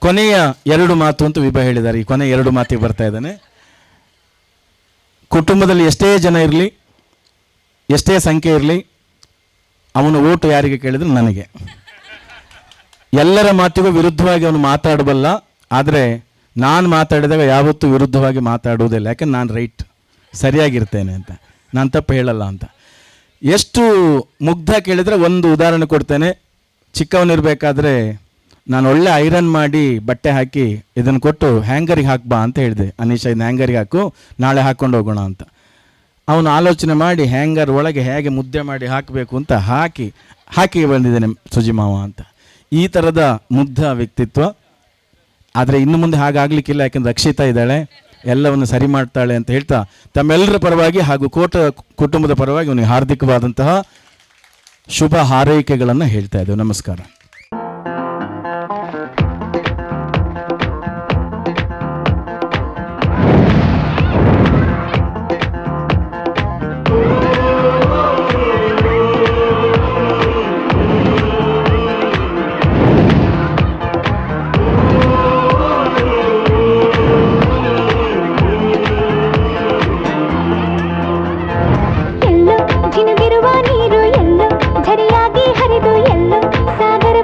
ಕೊನೆಯ 2 ಮಾತು ಅಂತ ವಿಭಾ ಹೇಳಿದ್ದಾರೆ. ಈ ಕೊನೆ 2 ಮಾತಿಗೆ ಬರ್ತಾ ಇದ್ದಾನೆ. ಕುಟುಂಬದಲ್ಲಿ ಎಷ್ಟೇ ಜನ ಇರಲಿ, ಎಷ್ಟೇ ಸಂಖ್ಯೆ ಇರಲಿ, ಅವನು ಓಟು ಯಾರಿಗೆ ಕೇಳಿದ್ರೆ ನನಗೆ. ಎಲ್ಲರ ಮಾತಿಗೂ ವಿರುದ್ಧವಾಗಿ ಅವನು ಮಾತಾಡಬಲ್ಲ, ಆದರೆ ನಾನು ಮಾತಾಡಿದಾಗ ಯಾವತ್ತೂ ವಿರುದ್ಧವಾಗಿ ಮಾತಾಡುವುದಿಲ್ಲ. ಯಾಕಂದ್ರೆ ನಾನು ರೈಟ್, ಸರಿಯಾಗಿರ್ತೇನೆ ಅಂತ, ನಾನು ತಪ್ಪು ಹೇಳಲ್ಲ ಅಂತ. ಎಷ್ಟು ಮುಗ್ಧ ಕೇಳಿದರೆ ಒಂದು ಉದಾಹರಣೆ ಕೊಡ್ತೇನೆ. ಚಿಕ್ಕವನಿರಬೇಕಾದ್ರೆ ನಾನು ಒಳ್ಳೆ ಐರನ್ ಮಾಡಿ ಬಟ್ಟೆ ಹಾಕಿ ಇದನ್ನು ಕೊಟ್ಟು ಹ್ಯಾಂಗರಿಗೆ ಹಾಕ್ಬಾ ಅಂತ ಹೇಳಿದೆ. ಅನೀಶ ಇದನ್ನ ಹ್ಯಾಂಗರಿಗೆ ಹಾಕು, ನಾಳೆ ಹಾಕ್ಕೊಂಡು ಹೋಗೋಣ ಅಂತ. ಅವನು ಆಲೋಚನೆ ಮಾಡಿ ಹ್ಯಾಂಗರ್ ಒಳಗೆ ಹೇಗೆ ಮುದ್ದೆ ಮಾಡಿ ಹಾಕಬೇಕು ಅಂತ ಹಾಕಿ ಬಂದಿದ್ದೇನೆ ಸುಜಿಮಾವ ಅಂತ. ಈ ಥರದ ಮುಗ್ಧ ವ್ಯಕ್ತಿತ್ವ. ಆದರೆ ಇನ್ನು ಮುಂದೆ ಹಾಗಾಗಲಿಕ್ಕಿಲ್ಲ, ಯಾಕೆಂದ್ರೆ ರಕ್ಷಿತಾ ಇದ್ದಾಳೆ, ಎಲ್ಲವನ್ನು ಸರಿ ಮಾಡ್ತಾಳೆ ಅಂತ ಹೇಳ್ತಾ ತಮ್ಮೆಲ್ಲರ ಪರವಾಗಿ ಹಾಗೂ ಕುಟುಂಬದ ಪರವಾಗಿ ಅವನಿಗೆ ಹಾರ್ದಿಕವಾದಂತಹ ಶುಭ ಹಾರೈಕೆಗಳನ್ನು ಹೇಳ್ತಾ ಇದ್ದೇವೆ. ನಮಸ್ಕಾರ. ಝರಿಯಾಗಿ ಹರಿದು ಎಲ್ಲೋ ಸಾಗರ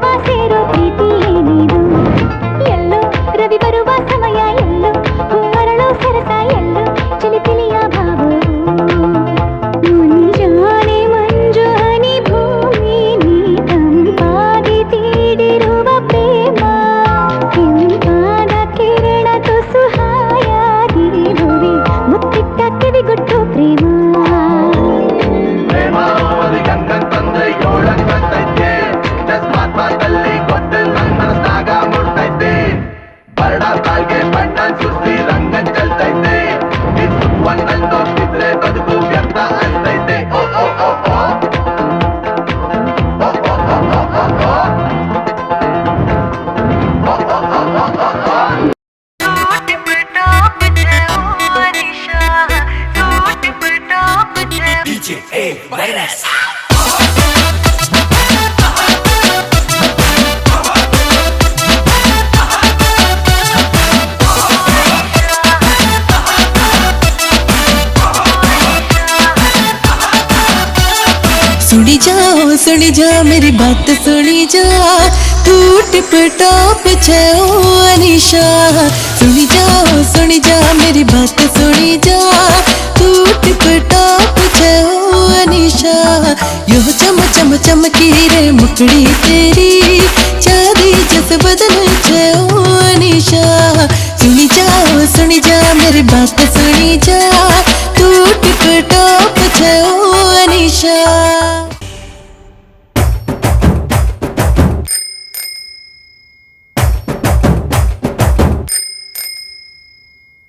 सुनी जा मेरी बात सुनी जा तू टिप टॉप छे ओ अनीशा सुनी जा मेरी बात सुनी जा तू टिप टॉप छे ओ अनीशा यो चम चम चमकी रे मुकड़ी तेरी चांदी जस बदन छे ओ अनीशा सुनी जा मेरी बात सुनी जा तू टिप टॉप छे ओ अनीशा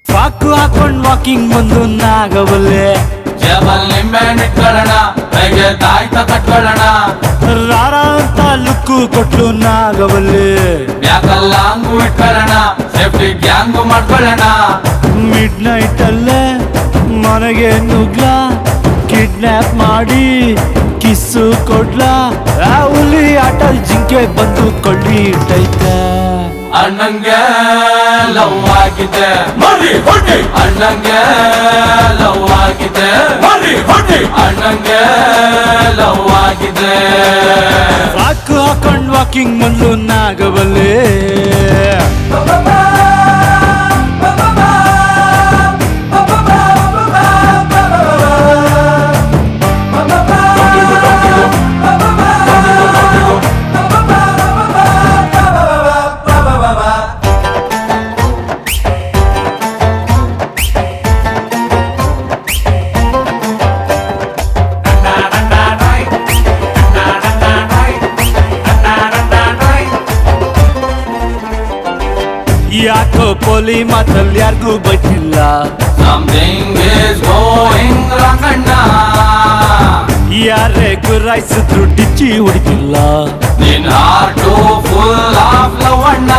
ಸಾಕು ಹಾಕೊಂಡ್ ವಾಕಿಂಗ್ ಬಂದು ನಾಗವಲ್ಲೆ ಜಬಲ್ ನಿಂಬೆ ಇಟ್ಕೊಳ್ಳೋಣ ಕೈಗೆ ತಾಯ್ತ ಕಟ್ಕೊಳ್ಳೋಣ ರಾರ ಅಂತ ಲುಕ್ಕು ಕೊಟ್ಲು ನಾಗವಲ್ಲೆ ಬ್ಯಾಕಲ್ಲ ಹಂಗು ಇಟ್ಕೊಳ್ಳೋಣ ಸೇಫ್ಟಿ ಗ್ಯಾಂಗು ಮಾಡ್ಕೊಳ್ಳೋಣ ಮಿಡ್ ನೈಟ್ ಅಲ್ಲೇ ಮನೆಗೆ ನುಗ್ಲ ಕಿಡ್ನಾಪ್ ಮಾಡಿ ಕಿಸ್ಸು ಕೊಡ್ಲಾ ಆ ಹುಲಿ ಆಟಲ್ ಜಿಂಕೆ ಬಂದು ಕೊಳ್ಳಿ ಇಟ್ಟೈತೆ ಅಣ್ಣಂಗೆ ಲವ್ ಆಗಿದೆ ಮರಿ ಹೊಡಿ ಅಣ್ಣಂಗೆ ಲವ್ ಆಗಿದೆ ಮರಿ ಹೊಡಿ ಅಣ್ಣಂಗೆ ಲವ್ ಆಗಿದೆ ಸಾಕು ಹಾಕೊಂಡ್ ವಾಕಿಂಗ್ ಬಂದು ನಾಗವಲ್ಲೆ ಯಾಕೋ ಪೋಲಿ ಮಾತಲ್ಲಿ ಯಾರಿಗೂ ಬೈತಿಲ್ಲ ಸಮಥಿಂಗ್ ಇಸ್ ಗೋಯಿಂಗ್ ರಾಂಗ್ ಅಣ್ಣ ಯಾರೇ ಗುರಾಯಿಸಿದ್ರು ಡಿಚ್ಚಿ ಹೊಡಿತಿಲ್ಲ ನಿನ್ ಹಾರ್ಟು ಫುಲ್ ಆಫ್ ಲವ್ ಅಣ್ಣ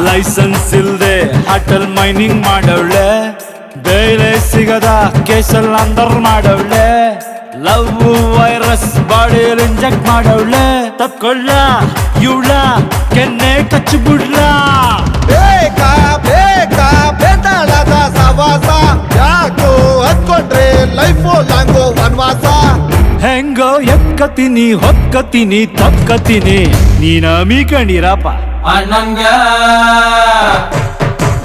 ಲೈಸೆನ್ಸ್ ಇಲ್ದೆ ಹಾಟಲ್ ಮೈನಿಂಗ್ ಮಾಡವಳೆ ಬೇರೆ ಸಿಗದ ಕೇಸಲ್ ಅಂದರ್ ಮಾಡವಳೆ ಲವ್ ವೈರಸ್ ಬಾಡಿಯಲ್ಲಿ ಇಂಜೆಕ್ಟ್ ಮಾಡವಳೆ ತಪ್ಕೊಳ್ಳ ಇವಳ ಕೆನ್ನೆ ಕಚ್ಚಿ ಬಿಡ್ಲ ಬೇಕಾ ಬೇಕಾ ಬೇತಾಳದ ಸವಾಸ ಯಾಕೋ ಹತ್ಕೊಂಡ್ರೆ ಲೈಫು ಲಾಂಗೋ ವನವಾಸ ಹೆಂಗೋ ಎಕ್ಕತೀನಿ ಹೊಕ್ಕತೀನಿ ತಕ್ಕತೀನಿ ನೀನ ಮೀಕಣಿರಪ್ಪ ಅಣ್ಣಂಗೆ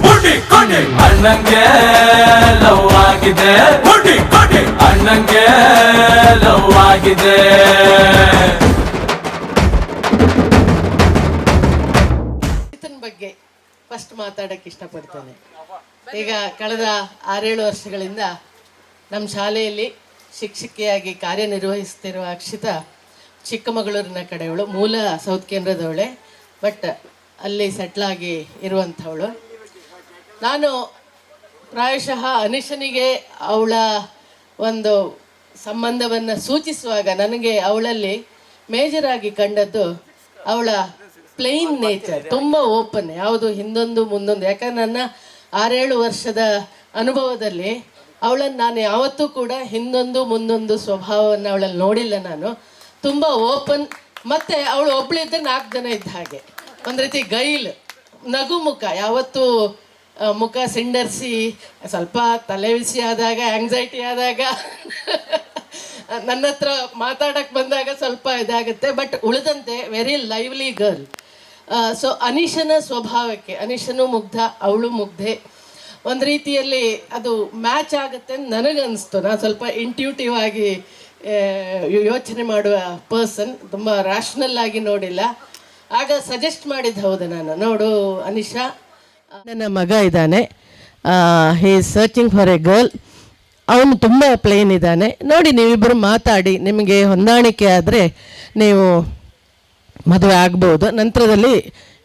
ಕೊಡಿ ಅಣ್ಣಂಗೆ ಲವ್ ಆಗಿದೆ ಕೊಡಿ ಅಣ್ಣಂಗೆ ಲವ್ ಆಗಿದೆ ಬಗ್ಗೆ ಫಸ್ಟ್ ಮಾತಾಡೋಕ್ಕೆ ಇಷ್ಟಪಡ್ತೇನೆ. ಈಗ ಕಳೆದ 6-7 ವರ್ಷಗಳಿಂದ ನಮ್ಮ ಶಾಲೆಯಲ್ಲಿ ಶಿಕ್ಷಕಿಯಾಗಿ ಕಾರ್ಯನಿರ್ವಹಿಸ್ತಿರುವ ಅಕ್ಷಿತಾ ಚಿಕ್ಕಮಗಳೂರಿನ ಕಡೆಯವಳು, ಮೂಲ ಸೌತ್ ಕೇಂದ್ರದವಳೆ, ಬಟ್ ಅಲ್ಲಿ ಸೆಟ್ಲಾಗಿ ಇರುವಂಥವಳು. ನಾನು ಪ್ರಾಯಶಃ ಅನಿಶನಿಗೆ ಅವಳ ಒಂದು ಸಂಬಂಧವನ್ನು ಸೂಚಿಸುವಾಗ ನನಗೆ ಅವಳಲ್ಲಿ ಮೇಜರಾಗಿ ಕಂಡದ್ದು ಅವಳ ಪ್ಲೇನ್ ನೇಚರ್, ತುಂಬ ಓಪನ್, ಯಾವುದು ಹಿಂದೊಂದು ಮುಂದೊಂದು. ಯಾಕಂದ್ರೆ ನನ್ನ 6-7 ವರ್ಷದ ಅನುಭವದಲ್ಲಿ ಅವಳನ್ನು ನಾನು ಯಾವತ್ತೂ ಕೂಡ ಹಿಂದೊಂದು ಮುಂದೊಂದು ಸ್ವಭಾವವನ್ನು ಅವಳಲ್ಲಿ ನೋಡಿಲ್ಲ. ನಾನು ತುಂಬ ಓಪನ್, ಮತ್ತು ಅವಳು ಒಬ್ಬಳಿದ್ದರೆ 4 ಜನ ಇದ್ದ ಹಾಗೆ, ಒಂದು ರೀತಿ ಗೈಲ್, ನಗು ಮುಖ, ಯಾವತ್ತೂ ಮುಖ ಸಿಂಡರಿಸಿ ಸ್ವಲ್ಪ ತಲೆ ಬಿಸಿ ಆದಾಗ, ಆ್ಯಂಗ್ಸೈಟಿ ಆದಾಗ ನನ್ನ ಹತ್ರ ಮಾತಾಡೋಕ್ಕೆ ಬಂದಾಗ ಸ್ವಲ್ಪ ಇದಾಗುತ್ತೆ. ಬಟ್ ಉಳಿದಂತೆ ವೆರಿ ಲೈವ್ಲಿ ಗರ್ಲ್. ಸೊ ಅನೀಶನ ಸ್ವಭಾವಕ್ಕೆ, ಅನೀಶನು ಮುಗ್ಧ, ಅವಳು ಮುಗ್ಧೆ, ಒಂದು ರೀತಿಯಲ್ಲಿ ಅದು ಮ್ಯಾಚ್ ಆಗುತ್ತೆ ಅಂತ ನನಗನ್ನಿಸ್ತು. ನಾನು ಸ್ವಲ್ಪ ಇಂಟ್ಯೂಟಿವ್ ಆಗಿ ಯೋಚನೆ ಮಾಡುವ ಪರ್ಸನ್, ತುಂಬ ರ್ಯಾಷನಲ್ ಆಗಿ ನೋಡಿಲ್ಲ. ಆಗ ಸಜೆಸ್ಟ್ ಮಾಡಿದ್ದು ಹೌದು ನಾನು, ನೋಡು ಅನಿಶಾ, ನನ್ನ ಮಗ ಇದ್ದಾನೆ, he is searching for A girl, ಅವನು ತುಂಬ ಪ್ಲೇನ್ ಇದ್ದಾನೆ, ನೋಡಿ ನೀವಿಬ್ಬರು ಮಾತಾಡಿ, ನಿಮಗೆ ಹೊಂದಾಣಿಕೆ ಆದರೆ ನೀವು ಮದುವೆ ಆಗ್ಬೋದು, ನಂತರದಲ್ಲಿ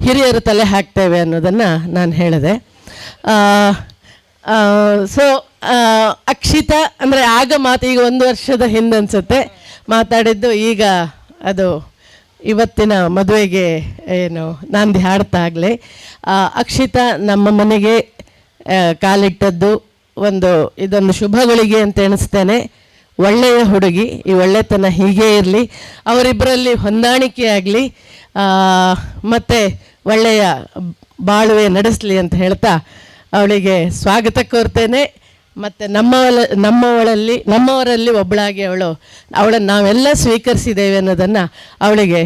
ಹಿರಿಯರು ತಲೆ ಹಾಕ್ತೇವೆ ಅನ್ನೋದನ್ನು ನಾನು ಹೇಳಿದೆ. ಸೊ ಅಕ್ಷಿತಾ ಅಂದರೆ ಆಗ ಈಗ 1 ವರ್ಷದ ಹಿಂದೆ ಅನಿಸುತ್ತೆ ಮಾತಾಡಿದ್ದು, ಈಗ ಅದು ಇವತ್ತಿನ ಮದುವೆಗೆ ಏನು ನಾಂದಿ ಹಾಡ್ತಾಗಲೇ. ಅಕ್ಷಿತಾ ನಮ್ಮ ಮನೆಗೆ ಕಾಲಿಟ್ಟದ್ದು ಇದೊಂದು ಶುಭಗಳಿಗೆ ಅಂತ ಎಣಿಸ್ತೇನೆ. ಒಳ್ಳೆಯ ಹುಡುಗಿ, ಈ ಒಳ್ಳೆತನ ಹೀಗೇ ಇರಲಿ, ಅವರಿಬ್ಬರಲ್ಲಿ ಹೊಂದಾಣಿಕೆ ಆಗಲಿ, ಮತ್ತು ಒಳ್ಳೆಯ ಬಾಳುವೆ ನಡೆಸಲಿ ಅಂತ ಹೇಳ್ತಾ ಅವಳಿಗೆ ಸ್ವಾಗತ ಕೋರ್ತೇನೆ. ಮತ್ತು ನಮ್ಮವರಲ್ಲಿ ಒಬ್ಬಳಾಗಿ ಅವಳನ್ನು ನಾವೆಲ್ಲ ಸ್ವೀಕರಿಸಿದ್ದೇವೆ ಅನ್ನೋದನ್ನು ಅವಳಿಗೆ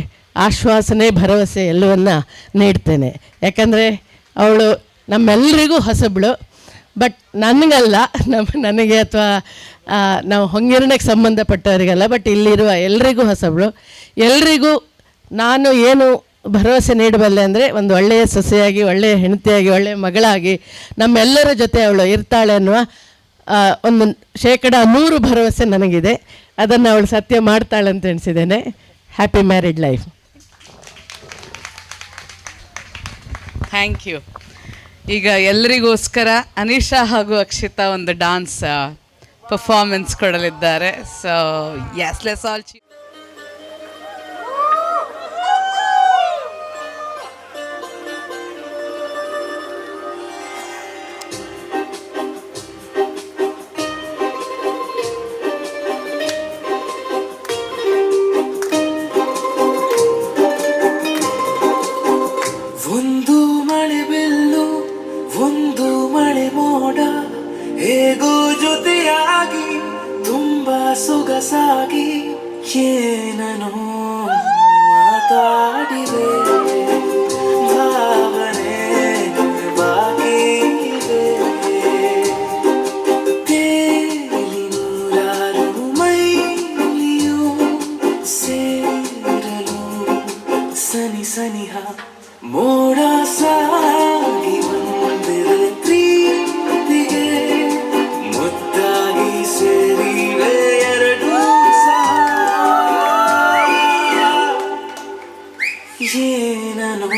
ಆಶ್ವಾಸನೆ, ಭರವಸೆ ಎಲ್ಲವನ್ನು ನೀಡ್ತೇನೆ. ಯಾಕಂದರೆ ಅವಳು ನಮ್ಮೆಲ್ಲರಿಗೂ ಹೊಸಬಳು, ಬಟ್ ನನಗಲ್ಲ, ನನಗೆ ಅಥವಾ ನಾವು ಹೊಂಗಿರಣಕ್ಕೆ ಸಂಬಂಧಪಟ್ಟವರಿಗಲ್ಲ, ಬಟ್ ಇಲ್ಲಿರುವ ಎಲ್ರಿಗೂ ಹೊಸಬಳು. ಎಲ್ರಿಗೂ ನಾನು ಏನು ಭರವಸೆ ನೀಡಬಲ್ಲೆ ಅಂದರೆ ಒಂದು ಒಳ್ಳೆಯ ಸೊಸೆಯಾಗಿ, ಒಳ್ಳೆಯ ಹೆಂಡತಿಯಾಗಿ, ಒಳ್ಳೆಯ ಮಗಳಾಗಿ ನಮ್ಮೆಲ್ಲರ ಜೊತೆ ಅವಳು ಇರ್ತಾಳೆ ಅನ್ನುವ ಒಂದು 100% ಭರವಸೆ ನನಗಿದೆ. ಅದನ್ನು ಅವಳು ಸತ್ಯ ಮಾಡ್ತಾಳೆ ಅಂತ ಎಣಿಸಿದ್ದೇನೆ. Happy married life. Thank you. ಈಗ ಎಲ್ರಿಗೋಸ್ಕರ ಅನಿಶಾ ಹಾಗೂ ಅಕ್ಷಿತಾ ಒಂದು ಡಾನ್ಸ್ ಪರ್ಫಾರ್ಮೆನ್ಸ್ ಕೊಡಲಿದ್ದಾರೆ. ಸೊ ಯಸ್, ಲೆಟ್ಸ್ ಆಲ್ ಸೊಗಸಾಗಿ ಏನೋ ಮಾತಾಡಿವೆ, ಭಾವನೆ ಬಾಕಿ ಇವೆ. ತೇಲಿ ನೂರಾರು ಮೈಲಿಯು ಸೇರಲು ಸನಿ ಸನಿಹ ಮೋಡ ಸಾಗಿ ಬಂದಿದೆ ಪ್ರೀತಿಗೆ ಮುದ್ದಾಗಿ ಸೇರಿವೆ ಏನೋ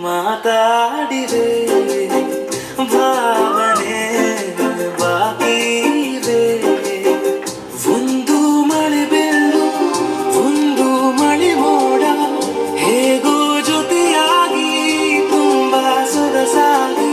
ಮಾತಾಡಿವೆ, ಭಾವನೆ ಬಾಕಿ ಇವೆ. ಒಂದು ಮಳೆ ಬೆಲ್ಲು, ಒಂದು ಮಳೆ ಮೋಡ, ಹೇಗೋ ಜೊತೆಯಾಗಿ ತುಂಬಾ ಸೊಗಸಾಗಿ.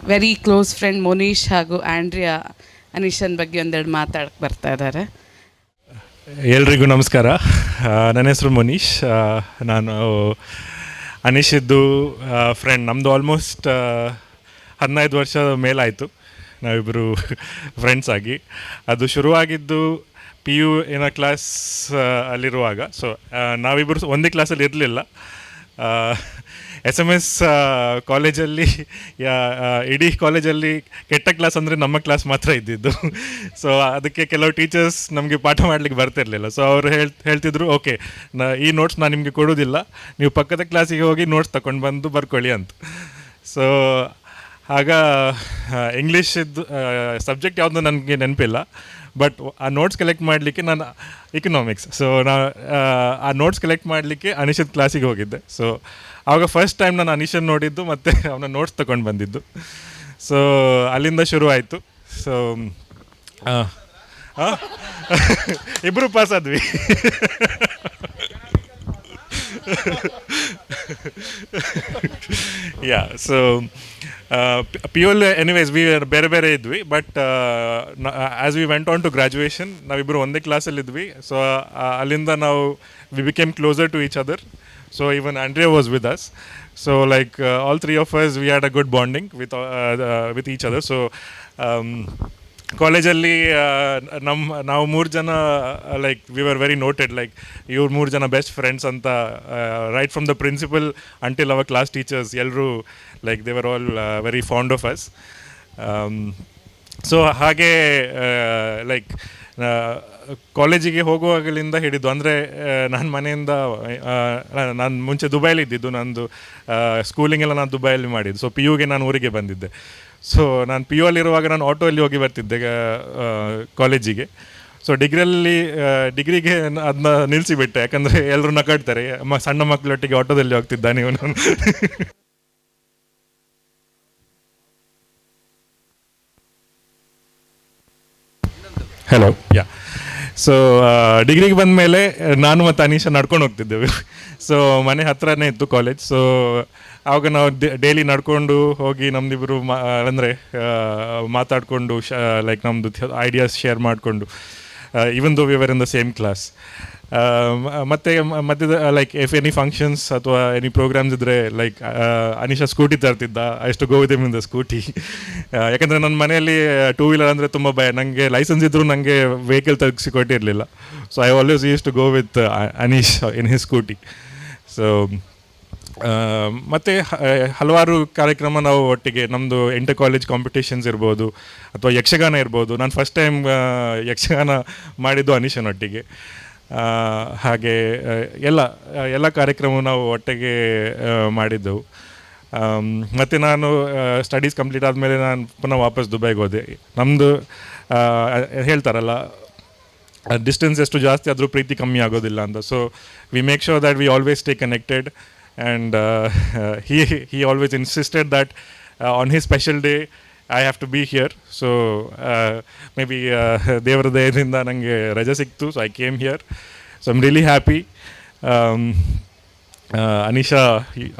ವೆರಿ ಕ್ಲೋಸ್ ಫ್ರೆಂಡ್ ಮೋನೀಶ್ ಹಾಗೂ ಆಂಡ್ರಿಯಾ ಅನಿಶನ್ ಬಗ್ಗೆ ಒಂದೆರಡು ಮಾತಾಡಕ್ಕೆ ಬರ್ತಾ ಇದ್ದಾರೆ. ಎಲ್ರಿಗೂ ನಮಸ್ಕಾರ. ನನ್ನ ಹೆಸರು ಮೋನೀಶ್. ನಾನು ಅನಿಶಿದ್ದು ಫ್ರೆಂಡ್. ನಮ್ಮದು ಆಲ್ಮೋಸ್ಟ್ 15 ವರ್ಷ ಮೇಲಾಯಿತು ನಾವಿಬ್ಬರು ಫ್ರೆಂಡ್ಸ್ ಆಗಿ. ಅದು ಶುರುವಾಗಿದ್ದು PU ಕ್ಲಾಸ್ ಅಲ್ಲಿರುವಾಗ. ಸೊ ನಾವಿಬ್ಬರು ಒಂದೇ ಕ್ಲಾಸಲ್ಲಿ ಇರಲಿಲ್ಲ. SMS ಕಾಲೇಜಲ್ಲಿ ಇಡೀ ಕಾಲೇಜಲ್ಲಿ ಕೆಟ್ಟ ಕ್ಲಾಸ್ ಅಂದರೆ ನಮ್ಮ ಕ್ಲಾಸ್ ಮಾತ್ರ ಇದ್ದಿದ್ದು. ಸೊ ಅದಕ್ಕೆ ಕೆಲವು ಟೀಚರ್ಸ್ ನಮಗೆ ಪಾಠ ಮಾಡಲಿಕ್ಕೆ ಬರ್ತಿರಲಿಲ್ಲ. ಸೊ ಅವರು ಹೇಳ್ತಿದ್ರು, ಓಕೆ ಈ ನೋಟ್ಸ್ ನಾನು ನಿಮಗೆ ಕೊಡೋದಿಲ್ಲ, ನೀವು ಪಕ್ಕದ ಕ್ಲಾಸಿಗೆ ಹೋಗಿ ನೋಟ್ಸ್ ತಗೊಂಡು ಬಂದು ಬರ್ಕೊಳ್ಳಿ ಅಂತ. ಸೊ ಆಗ ಇಂಗ್ಲೀಷಿದ್ದು ಸಬ್ಜೆಕ್ಟ್ ಯಾವುದು ನನಗೆ ನೆನಪಿಲ್ಲ, ಬಟ್ ಆ ನೋಟ್ಸ್ ಕಲೆಕ್ಟ್ ಮಾಡಲಿಕ್ಕೆ ನಾನು ಇಕನಾಮಿಕ್ಸ್. ಸೊ ಆ ನೋಟ್ಸ್ ಕಲೆಕ್ಟ್ ಮಾಡಲಿಕ್ಕೆ ಅನಿಶದ್ ಕ್ಲಾಸಿಗೆ ಹೋಗಿದ್ದೆ. ಸೊ ಆವಾಗ ಫಸ್ಟ್ ಟೈಮ್ ನಾನು ಅನಿಶನ್ ನೋಡಿದ್ದು ಮತ್ತು ಅವನ ನೋಟ್ಸ್ ತಗೊಂಡು ಬಂದಿದ್ದು. ಸೊ ಅಲ್ಲಿಂದ ಶುರು ಆಯಿತು. ಸೊ ಇಬ್ಬರು ಪಾಸ್ ಆದ್ವಿ. ಯಾ. ಸೊ PU ಎನಿವೇಸ್ ಬೇರೆ ಇದ್ವಿ, but as we went on to graduation ನಾವಿಬ್ಬರು ಒಂದೇ ಕ್ಲಾಸಲ್ಲಿದ್ವಿ. ಸೊ ಅಲ್ಲಿಂದ ನಾವು we became closer to each other. So even Andrea was with us. So like all three of us, we had a good bonding with each other. So ಕಾಲೇಜಲ್ಲಿ ನಾವು 3 ಜನ like we were very noted, like ಇವ್ರು 3 ಜನ ಬೆಸ್ಟ್ ಫ್ರೆಂಡ್ಸ್ ಅಂತ. Right from the principal until our class teachers ಎಲ್ಲರೂ like they were all very fond of us. So ಹಾಗೆ ಲೈಕ್ ಕಾಲೇಜಿಗೆ ಹೋಗುವಾಗಲಿಂದ ಹಿಡಿದು, ಅಂದರೆ ನನ್ನ ಮನೆಯಿಂದ ನಾನು ಮುಂಚೆ ದುಬೈಲಿ ಇದ್ದಿದ್ದು, ನಂದು ಸ್ಕೂಲಿಂಗ್ ಎಲ್ಲ ನಾನು ದುಬೈಯಲ್ಲಿ ಮಾಡಿದ್ದು. ಸೊ PUಗೆ ನಾನು ಊರಿಗೆ ಬಂದಿದ್ದೆ. ಸೊ ನಾನು PU ಅಲ್ಲಿರುವಾಗ ನಾನು ಆಟೋಲ್ಲಿ ಹೋಗಿ ಬರ್ತಿದ್ದೆ ಕಾಲೇಜಿಗೆ. ಸೊ ಡಿಗ್ರಿಗೆ ಅದನ್ನ ನಿಲ್ಲಿಸಿಬಿಟ್ಟೆ, ಯಾಕಂದರೆ ಎಲ್ಲರೂ ನಗಾಡ್ತಾರೆ, ಸಣ್ಣ ಮಕ್ಕಳೊಟ್ಟಿಗೆ ಆಟೋದಲ್ಲಿ ಹೋಗ್ತಿದ್ದ ನೀವು. Hello. Yeah. ಸೊ ಡಿಗ್ರಿಗೆ ಬಂದ ಮೇಲೆ ನಾನು ಮತ್ತು ಅನೀಶಾ ನಡ್ಕೊಂಡು ಹೋಗ್ತಿದ್ದೆವು. ಸೊ ಮನೆ ಹತ್ರನೇ ಇತ್ತು ಕಾಲೇಜ್. ಸೊ ಆವಾಗ ನಾವು ಡೈಲಿ ನಡ್ಕೊಂಡು ಹೋಗಿ ನಮ್ಮದಿಬ್ಬರು ಅಂದರೆ ಮಾತಾಡಿಕೊಂಡು ಲೈಕ್ ನಮ್ಮದು ಐಡಿಯಾಸ್ ಶೇರ್ ಮಾಡಿಕೊಂಡು even though we were in the same class. ಮತ್ತು ಮಧ್ಯದ ಲೈಕ್ ಇಫ್ ಎನಿ ಫಂಕ್ಷನ್ಸ್ ಅಥವಾ ಎನಿ ಪ್ರೋಗ್ರಾಮ್ಸ್ ಇದ್ದರೆ ಲೈಕ್ ಅನೀಶಾ ಸ್ಕೂಟಿ ತರ್ತಿದ್ದ. I to go with him in the scooty. ಯಾಕಂದರೆ ನನ್ನ ಮನೆಯಲ್ಲಿ ಟೂ ವೀಲರ್ ಅಂದರೆ ತುಂಬ ಭಯ. ನನಗೆ ಲೈಸೆನ್ಸ್ ಇದ್ದರೂ ನನಗೆ ವೆಹಿಕಲ್ ತೆಗೆಸಿಕೊಟ್ಟಿರಲಿಲ್ಲ. So I always use to go with Anish in his scooty. So ಮತ್ತು ಹಲವಾರು ಕಾರ್ಯಕ್ರಮ ನಾವು ಒಟ್ಟಿಗೆ, ನಮ್ಮದು ಇಂಟರ್ ಕಾಲೇಜ್ ಕಾಂಪಿಟೇಷನ್ಸ್ ಇರ್ಬೋದು ಅಥವಾ ಯಕ್ಷಗಾನ ಇರ್ಬೋದು. ನಾನು ಫಸ್ಟ್ ಟೈಮ್ ಯಕ್ಷಗಾನ ಮಾಡಿದ್ದು ಅನೀಶನೊಟ್ಟಿಗೆ. ಹಾಗೆ ಎಲ್ಲ ಕಾರ್ಯಕ್ರಮ ನಾವು ಒಟ್ಟಿಗೆ ಮಾಡಿದ್ದೆವು. ಮತ್ತು ನಾನು ಸ್ಟಡೀಸ್ ಕಂಪ್ಲೀಟ್ ಆದಮೇಲೆ ನಾನು ಪುನಃ ವಾಪಸ್ ದುಬೈಗೆ ಹೋದೆ. ನಮ್ಮದು ಹೇಳ್ತಾರಲ್ಲ, ಡಿಸ್ಟೆನ್ಸ್ ಎಷ್ಟು ಜಾಸ್ತಿ ಆದರೂ ಪ್ರೀತಿ ಕಮ್ಮಿ ಆಗೋದಿಲ್ಲ ಅಂತ. So we make sure that we always stay connected. And he always insisted that on his special day I have to be here. So maybe devara dayadinda nange raja siktu, so I came here. So I'm really happy. Anisha,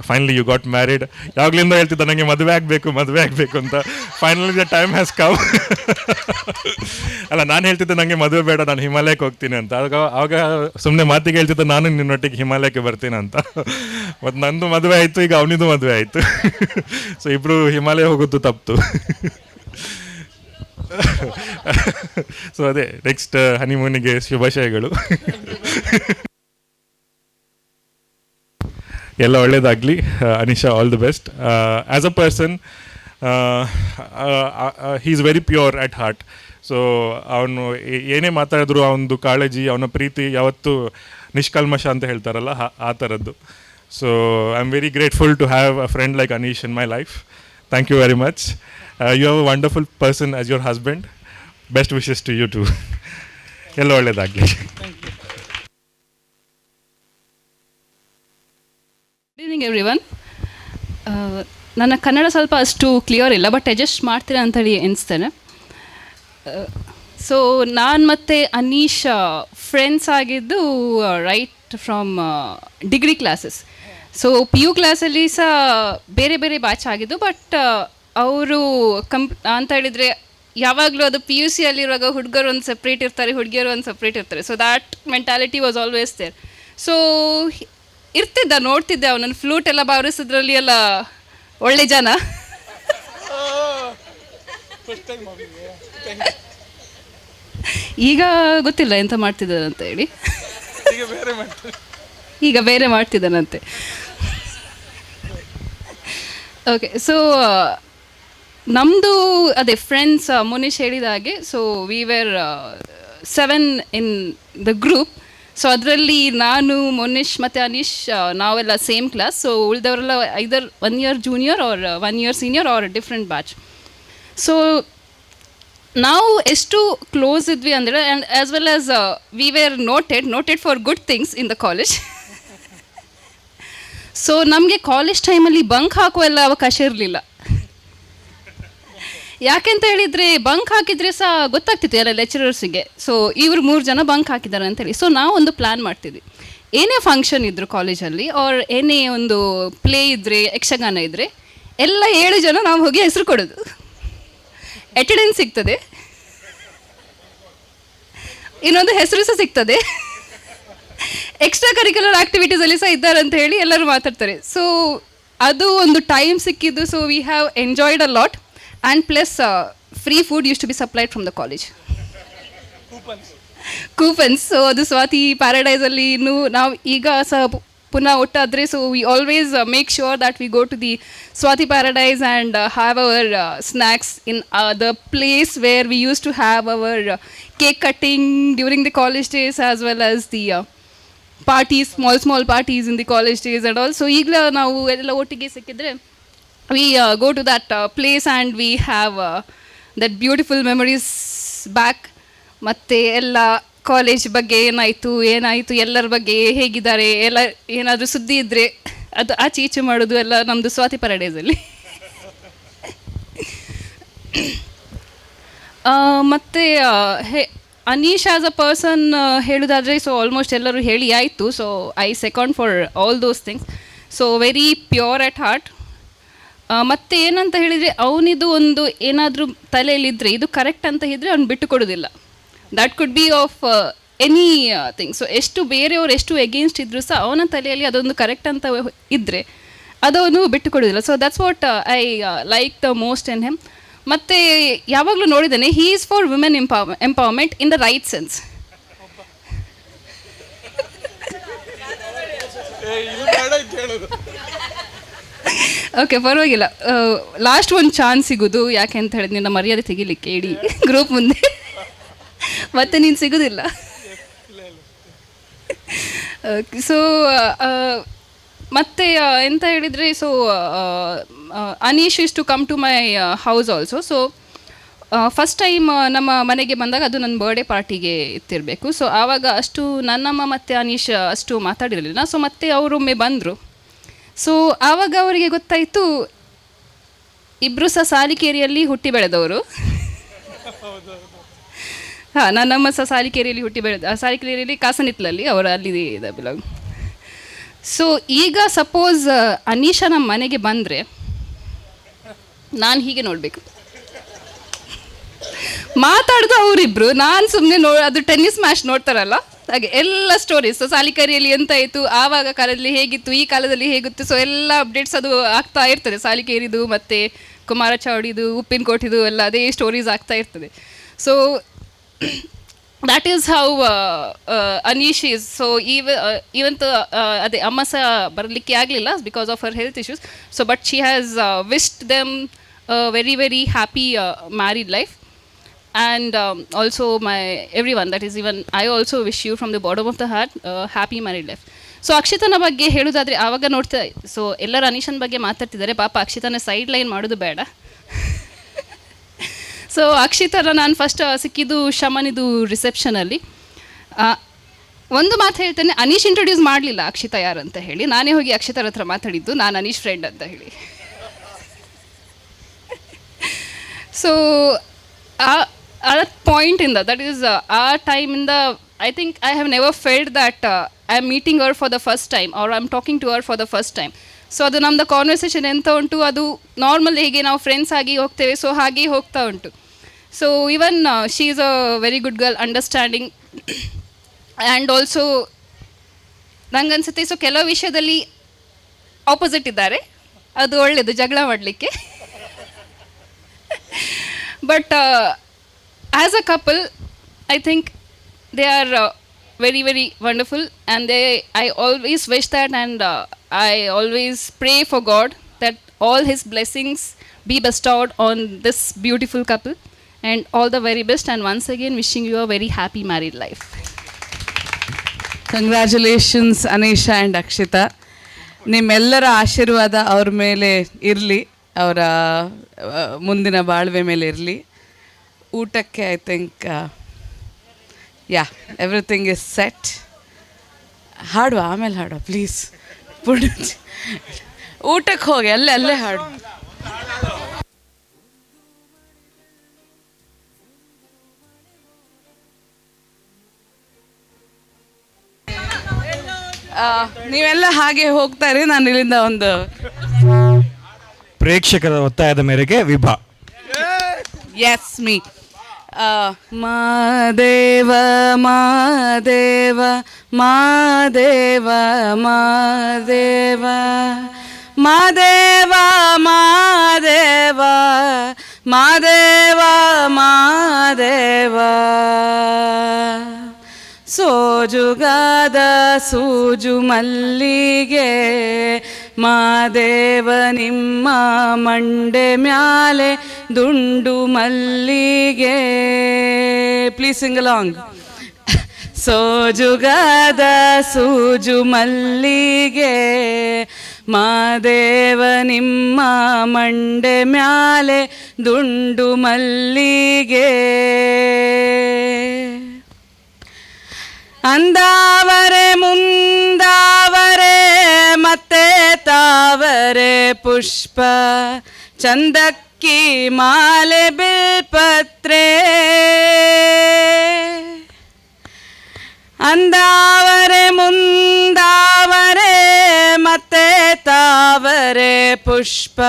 finally you got married. ಯಾವಾಗಲಿಂದ ಹೇಳ್ತಿದ್ದ ನನಗೆ ಮದುವೆ ಆಗಬೇಕು ಅಂತ. Finally the time has come. ಅಲ್ಲ, ನಾನು ಹೇಳ್ತಿದ್ದೆ ನನಗೆ ಮದುವೆ ಬೇಡ, ನಾನು ಹಿಮಾಲಯಕ್ಕೆ ಹೋಗ್ತೀನಿ ಅಂತ. ಆವಾಗ ಸುಮ್ಮನೆ ಮಾತಿಗೆ ಹೇಳ್ತಿದ್ದೆ ನಾನು ನಿನ್ನೊಟ್ಟಿಗೆ ಹಿಮಾಲಯಕ್ಕೆ ಬರ್ತೀನಿ ಅಂತ. ಮತ್ತು ನಂದು ಮದುವೆ ಆಯಿತು, ಈಗ ಅವನಿದು ಮದುವೆ ಆಯಿತು. ಸೊ ಇಬ್ಬರು ಹಿಮಾಲಯ ಹೋಗೋದು ತಪ್ಪಿತು. ಸೊ ಅದೇ ನೆಕ್ಸ್ಟ್ ಹನಿಮೂನಿಗೆ ಶುಭಾಶಯಗಳು. ಎಲ್ಲ ಒಳ್ಳೇದಾಗಲಿ. Anisha, all the best. As a person he is very pure at heart. So ಅವನು ಏನೇ ಮಾತಾಡಿದ್ರು ಅವನದು ಕಾಳಜಿ, ಅವನ ಪ್ರೀತಿ ಯಾವತ್ತೂ ನಿಷ್ಕಲ್ಮಶ ಅಂತ ಹೇಳ್ತಾರಲ್ಲ, ಆ ಥರದ್ದು. So I am very grateful to have a friend like Anish in my life. Thank you very much. You have a wonderful person as your husband. Best wishes to you too. ಎಲ್ಲ ಒಳ್ಳೇದಾಗಲಿ. Good evening everyone. ನನ್ನ ಕನ್ನಡ ಸ್ವಲ್ಪ ಅಷ್ಟು ಕ್ಲಿಯರ್ ಇಲ್ಲ, ಬಟ್ ಅಡ್ಜಸ್ಟ್ ಮಾಡ್ತೀರಾ ಅಂತೇಳಿ ಎನಿಸ್ತೇನೆ. ಸೊ ನಾನು ಮತ್ತು ಅನೀಶ್ ಫ್ರೆಂಡ್ಸ್ ಆಗಿದ್ದು right from degree classes. So P U ಕ್ಲಾಸಲ್ಲಿ ಸಹ ಬೇರೆ ಬೇರೆ ಬ್ಯಾಚ್ ಆಗಿದ್ದು, ಬಟ್ ಅವರು ಅಂತ ಹೇಳಿದರೆ ಯಾವಾಗಲೂ ಅದು ಪಿ ಯು ಸಿಯಲ್ಲಿರುವಾಗ ಹುಡುಗರು ಒಂದು ಸಪ್ರೇಟ್ ಇರ್ತಾರೆ, ಹುಡುಗಿಯರು ಒಂದು ಸಪ್ರೇಟ್ ಇರ್ತಾರೆ. So that mentality was always there. So ಇರ್ತಿದ್ದ, ನೋಡ್ತಿದ್ದೆ ಅವನನ್ನು ಫ್ಲೂಟ್ ಎಲ್ಲ ಬಾರಿಸೋದ್ರಲ್ಲಿ ಎಲ್ಲ ಒಳ್ಳೆ ಜನ. ಈಗ ಗೊತ್ತಿಲ್ಲ ಎಂತ ಮಾಡ್ತಿದ್ದಾನಂತ ಹೇಳಿ. ಈಗ ಬೇರೆ ಮಾಡ್ತಿದ್ದಾನಂತೆ. ಓಕೆ, ಸೊ ನಮ್ಮದು ಅದೇ ಫ್ರೆಂಡ್ಸ್ ಮುನೀಶ್ ಹೇಳಿದ ಹಾಗೆ. So we were 7 in the group. So ಅದರಲ್ಲಿ ನಾನು, ಮುನೀಶ್ ಮತ್ತು ಅನೀಶ್ ನಾವೆಲ್ಲ ಸೇಮ್ ಕ್ಲಾಸ್. ಸೊ ಉಳಿದವರೆಲ್ಲ either 1 year junior or 1 year senior or different batch. So ನಾವು ಎಷ್ಟು ಕ್ಲೋಸ್ ಇದ್ವಿ ಅಂದರೆ, and as well as we were noted for good things in the college. So ನಮಗೆ ಕಾಲೇಜ್ ಟೈಮಲ್ಲಿ ಬಂಕ್ ಹಾಕುವ ಎಲ್ಲ ಅವಕಾಶ ಇರಲಿಲ್ಲ. ಯಾಕೆಂತ ಹೇಳಿದರೆ ಬಂಕ್ ಹಾಕಿದರೆ ಸಹ ಗೊತ್ತಾಗ್ತಿತ್ತು ಎಲ್ಲ ಲೆಕ್ಚರರ್ಸಿಗೆ. ಸೊ ಇವರು 3 ಜನ ಬಂಕ್ ಹಾಕಿದ್ದಾರೆ ಅಂತೇಳಿ. ಸೊ ನಾವು ಒಂದು ಪ್ಲ್ಯಾನ್ ಮಾಡ್ತಿದ್ವಿ, ಏನೇ ಫಂಕ್ಷನ್ ಇದ್ದರು ಕಾಲೇಜಲ್ಲಿ ಆರ್ ಏನೇ ಒಂದು ಪ್ಲೇ ಇದ್ದರೆ, ಯಕ್ಷಗಾನ ಇದ್ದರೆ ಎಲ್ಲ 7 ಜನ ನಾವು ಹೋಗಿ ಹೆಸರು ಕೊಡೋದು. ಅಟೆಂಡೆನ್ಸ್ ಸಿಗ್ತದೆ, ಇನ್ನೊಂದು ಹೆಸರು ಸಹ ಸಿಗ್ತದೆ, ಎಕ್ಸ್ಟ್ರಾ ಕರಿಕ್ಯುಲರ್ ಆ್ಯಕ್ಟಿವಿಟೀಸಲ್ಲಿ ಸಹ ಇದ್ದಾರೆ ಅಂತ ಹೇಳಿ ಎಲ್ಲರೂ ಮಾತಾಡ್ತಾರೆ. ಸೊ ಅದು ಒಂದು ಟೈಮ್ ಸಿಕ್ಕಿದ್ದು. So we have enjoyed a lot. And plus free food use to be supplied from the college. Coupons. So ಅದು ಸ್ವಾತಿ ಪ್ಯಾರಡೈಸಲ್ಲಿ ಇನ್ನೂ ನಾವು ಈಗ ಸಹ ಪುನಃ ಒಟ್ಟಾದರೆ. So we always make sure that we go to the Swathi paradise and have our snacks in the place where we use to have our cake cutting during the college days as well as the parties, small parties in the college days and all. So ಈಗಲೇ ನಾವು ಎಲ್ಲ ಒಟ್ಟಿಗೆ ಸಿಕ್ಕಿದ್ರೆ we go to that place and we have that beautiful memories back. ಮತ್ತು ಎಲ್ಲ ಕಾಲೇಜ್ ಬಗ್ಗೆ ಏನಾಯಿತು ಎಲ್ಲರ ಬಗ್ಗೆ ಹೇಗಿದ್ದಾರೆ, ಎಲ್ಲ ಏನಾದರೂ ಸುದ್ದಿ ಇದ್ದರೆ ಅದು ಆಚೆ ಈಚೆ ಮಾಡೋದು ಎಲ್ಲ ನಮ್ಮದು ಸ್ವಾತಿ ಪ್ಯಾರಡೈಸಲ್ಲಿ. ಮತ್ತು ಅನೀಶ್ ಆಸ್ ಅ ಪರ್ಸನ್ ಹೇಳೋದಾದರೆ, ಸೊ ಆಲ್ಮೋಸ್ಟ್ ಎಲ್ಲರೂ ಹೇಳಿ ಆಯಿತು. So I second for all those things. So very pure at heart. ಮತ್ತು ಏನಂತ ಹೇಳಿದರೆ, ಅವನಿದು ಒಂದು ಏನಾದರೂ ತಲೆಯಲ್ಲಿದ್ದರೆ ಇದು ಕರೆಕ್ಟ್ ಅಂತ ಹೇಳಿದರೆ ಅವ್ನು ಬಿಟ್ಟು ಕೊಡೋದಿಲ್ಲ. That could be of any thing. So ಎಷ್ಟು ಬೇರೆಯವರು ಎಷ್ಟು ಎಗೇನ್ಸ್ಟ್ ಇದ್ದರೂ ಸಹ ಅವನ ತಲೆಯಲ್ಲಿ ಅದೊಂದು ಕರೆಕ್ಟ್ ಅಂತ ಇದ್ದರೆ ಅದವನು ಬಿಟ್ಟು ಕೊಡೋದಿಲ್ಲ. So that's what I like the most in him. ಮತ್ತು ಯಾವಾಗಲೂ ನೋಡಿದ್ದೇನೆ, he is for women empowerment in the right sense. Okay, ಪರವಾಗಿಲ್ಲ. ಲಾಸ್ಟ್ ಒಂದು ಚಾನ್ಸ್ ಸಿಗೋದು, ಯಾಕೆ ಅಂತ ಹೇಳಿದ್ರೆ ನಿನ್ನ ಮರ್ಯಾದೆ ತೆಗಿಲಿಕ್ಕೆ ಇಡೀ ಗ್ರೂಪ್ ಮುಂದೆ, ಮತ್ತೆ ನೀನು ಸಿಗೋದಿಲ್ಲ. ಸೊ ಮತ್ತು ಎಂತ ಹೇಳಿದರೆ, so Anish is to come to my house also. So first time ನಮ್ಮ ಮನೆಗೆ ಬಂದಾಗ ಅದು ನನ್ನ ಬರ್ಡೇ ಪಾರ್ಟಿಗೆ ಇತ್ತಿರಬೇಕು. ಸೊ ಆವಾಗ ಅಷ್ಟು ನನ್ನಮ್ಮ ಮತ್ತು ಅನೀಶ್ ಅಷ್ಟು ಮಾತಾಡಿರಲಿಲ್ಲ. ಸೊ ಮತ್ತೆ ಅವರೊಮ್ಮೆ ಬಂದರು. ಸೊ ಆವಾಗ ಅವರಿಗೆ ಗೊತ್ತಾಯಿತು ಇಬ್ಬರು ಸಹ ಸಾಲಿಕೇರಿಯಲ್ಲಿ ಹುಟ್ಟಿ ಬೆಳೆದವರು. ಹಾಂ, ನನ್ನಮ್ಮ ಸಹ ಸಾಲಿಕೇರಿಯಲ್ಲಿ ಹುಟ್ಟಿ ಬೆಳೆದ, ಸಾಲಿಕೇರಿಯಲ್ಲಿ ಕಾಸನಿತ್ಲಲ್ಲಿ ಅವರ ಅಲ್ಲಿ ಇದೆ ಬಿಲಾಗ್. ಸೊ ಈಗ ಸಪೋಸ್ ಅನೀಶಾ ನಮ್ಮ ಮನೆಗೆ ಬಂದರೆ ನಾನು ಹೀಗೆ ನೋಡಬೇಕು, ಮಾತಾಡೋದು ಅವರಿಬ್ಬರು, ನಾನು ಸುಮ್ಮನೆ ಅದು ಟೆನ್ನಿಸ್ ಮ್ಯಾಚ್ ನೋಡ್ತಾರಲ್ಲ ಹಾಗೆ ಎಲ್ಲ ಸ್ಟೋರೀಸ್. ಸಾಲಿಕೇರಿಯಲ್ಲಿ ಎಂತಾಯಿತು, ಆವಾಗ ಕಾಲದಲ್ಲಿ ಹೇಗಿತ್ತು, ಈ ಕಾಲದಲ್ಲಿ ಹೇಗಿತ್ತು, ಸೊ ಎಲ್ಲ ಅಪ್ಡೇಟ್ಸ್ ಅದು ಆಗ್ತಾ ಇರ್ತದೆ. ಸಾಲಿಕೇರಿದು ಮತ್ತು ಕುಮಾರಚಾವಡಿದು, ಉಪ್ಪಿನಕೋಟಿದು ಎಲ್ಲ ಅದೇ ಸ್ಟೋರೀಸ್ ಆಗ್ತಾ ಇರ್ತದೆ. So that is how Anish is. So even ಅದೇ ಅಮ್ಮ ಸಹ ಬರಲಿಕ್ಕೆ ಆಗಲಿಲ್ಲ because of her health issues. So but she has wished them a very very happy married life. And also everyone, that is even I also wish you from the bottom of the heart happy married life. So ಅಕ್ಷಿತನ ಬಗ್ಗೆ ಹೇಳೋದಾದರೆ, ಆವಾಗ ನೋಡ್ತಾ, ಸೊ ಎಲ್ಲರೂ ಅನೀಶನ ಬಗ್ಗೆ ಮಾತಾಡ್ತಿದ್ದಾರೆ, ಪಾಪ ಅಕ್ಷಿತನ ಸೈಡ್ ಲೈನ್ ಮಾಡೋದು ಬೇಡ. ಸೊ ಅಕ್ಷಿತರ ನಾನು ಫಸ್ಟ್ ಸಿಕ್ಕಿದ್ದು ಶಮನಿದು ರಿಸೆಪ್ಷನಲ್ಲಿ. ಒಂದು ಮಾತು ಹೇಳ್ತೇನೆ, ಅನೀಶ್ ಇಂಟ್ರೊಡ್ಯೂಸ್ ಮಾಡಲಿಲ್ಲ ಅಕ್ಷಿತ ಯಾರು ಅಂತ ಹೇಳಿ, ನಾನೇ ಹೋಗಿ ಅಕ್ಷಿತರ ಹತ್ರ ಮಾತಾಡಿದ್ದು, ನಾನು ಅನೀಶ್ ಫ್ರೆಂಡ್ ಅಂತ ಹೇಳಿ. ಸೊ ಆ ಪಾಯಿಂಟಿಂದ, ದಟ್ ಈಸ್ ಆ ಟೈಮಿಂದ I think I have never felt that I am meeting ಅವರ್ for the first time or I am talking to ಅವರ್ for the first time. So ಅದು ನಮ್ಮದು ಕಾನ್ವರ್ಸೇಷನ್ ಎಂತ ಉಂಟು, ಅದು ನಾರ್ಮಲ್ ಹೇಗೆ ನಾವು ಫ್ರೆಂಡ್ಸ್ ಆಗಿ ಹೋಗ್ತೇವೆ, ಸೊ ಹಾಗೆ ಹೋಗ್ತಾ ಉಂಟು. So even she is a very good girl, understanding. And also ನಂಗನ್ಸುತ್ತೆ, ಸೊ ಕೆಲವು ವಿಷಯದಲ್ಲಿ ಆಪೋಸಿಟ್ ಇದ್ದಾರೆ, ಅದು ಒಳ್ಳೆಯದು ಜಗಳ ಮಾಡಲಿಕ್ಕೆ. But as a couple I think they are very very wonderful, and I always wish that, and I always pray for God that all his blessings be bestowed on this beautiful couple, and all the very best, and once again wishing you a very happy married life. Congratulations Anisha and Akshita. ನಿಮ್ಮೆಲ್ಲರ ಆಶೀರ್ವಾದ ಅವ್ರ ಮೇಲೆ ಇರಲಿ, ಅವರ ಮುಂದಿನ ಬಾಳ್ವೆ ಮೇಲೆ ಇರಲಿ. ಊಟಕ್ಕೆ I think everything is set. ಹಾಡುವ, ಆಮೇಲೆ ಹಾಡುವ ಪ್ಲೀಸ್. ಊಟಕ್ಕೆ ಹೋಗಿ ಅಲ್ಲೇ ಹಾಡು. ನೀವೆಲ್ಲ ಹಾಗೆ ಹೋಗ್ತಾರೆ, ನಾನು ಇಲ್ಲಿಂದ ಒಂದು ಪ್ರೇಕ್ಷಕರ ಒತ್ತಾಯದ ಮೇರೆಗೆ ವಿಭಾ. ಎಸ್ ಮೀ. ಮಾದೇವ ಮಾದೇವ ಮಾದೇವ ಮಾದೇವ ಮಾದೇವ ಮಾದೇವ ಮಾದೇವ ಮಾದೇವ ಸೋಜುಗಾದ ಸೂಜು ಮಲ್ಲಿಗೆ ಮಾದೇವ ನಿಮ್ಮ ಮಂಡೆ ಮ್ಯಾಲೆ ದುಂಡು ಮಲ್ಲಿಗೆ. Please sing along. ಸೋಜುಗಾದ ಸೂಜು ಮಲ್ಲಿಗೆ ಮಾದೇವ ನಿಮ್ಮ ಮಂಡೆ ಮ್ಯಾಲೆ ದುಂಡು ಮಲ್ಲಿಗೆ. ಅಂದಾವರೆ ಮುಂದಾವರೆ ಮತ್ತೆ ತಾವರೆ ಪುಷ್ಪ ಚಂದಕ್ಕಿ ಮಾಲೆ ಬಿಲ್ಪತ್ರೆ ಅಂದಾವರೆ ಮುಂದಾವರೆ ಮತ್ತೆ ತಾವರೆ ಪುಷ್ಪ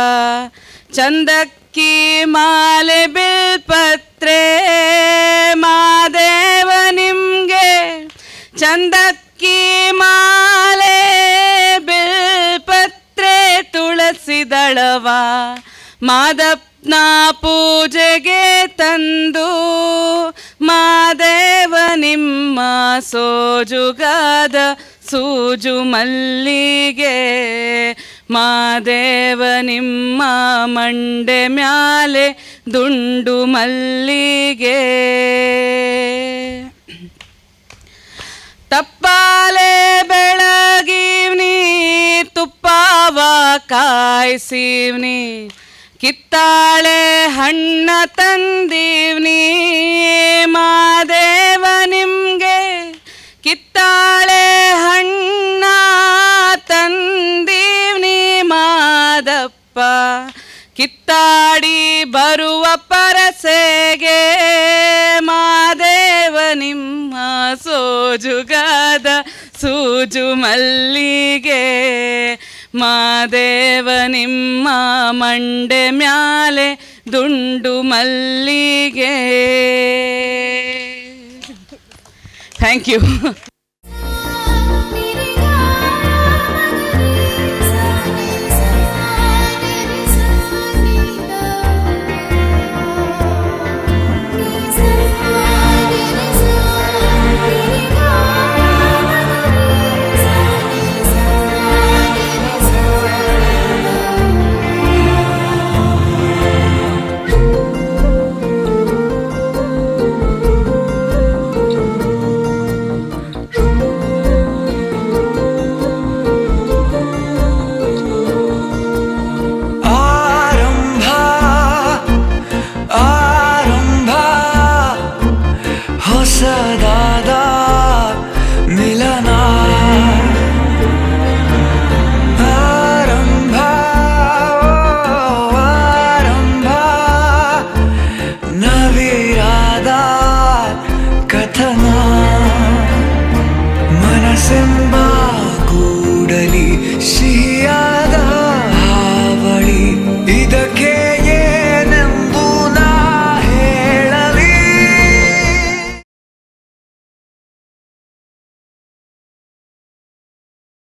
ಚಂದಕ್ಕಿ ಮಾಲೆ ಬಿಲ್ಪತ್ರೆ ಮಾದೇವ ನಿಮ್ಗೆ ಚಂದಕ್ಕಿ ಮಾಲೆ ಬಿಲ್ಪತ್ರೆ ತುಳಸಿ ದಳವ ಮಾದಪ್ಪನ ಪೂಜೆಗೆ ತಂದು ಮಾದೇವ ನಿಮ್ಮ ಸೋಜುಗಾದ ಸೂಜು ಮಲ್ಲಿಗೆ ಮಾದೇವ ನಿಮ್ಮ ಮಂಡೆ ಮ್ಯಾಲೆ ದುಂಡು ಮಲ್ಲಿಗೆ ತಪ್ಪಾಲೆ ಬೆಳಗಿವ್ನಿ ತುಪ್ಪಾವ ಕಾಯಿಸಿವ್ನಿ ಕಿತ್ತಾಳೆ ಹಣ್ಣ ತಂದೀವ್ನಿ ಮಾದೇವ ನಿಮ್ಗೆ ಕಿತ್ತಾಳೆ ಹಣ್ಣ ತಂದೀವ್ನಿ ಮಾದಪ್ಪ ಕಿತ್ತಾಡಿ ಬರುವ ಪರಸೆಗೆ ಮಾದೇವ ನಿಮ್ಮ ಸೋಜುಗಾದ ಸೂಜು ಮಲ್ಲಿಗೆ ಮಾದೇವ ನಿಮ್ಮ ಮಂಡೆ ಮ್ಯಾಲೆ ದುಂಡು ಮಲ್ಲಿಗೆ. Thank you. ಕಥನ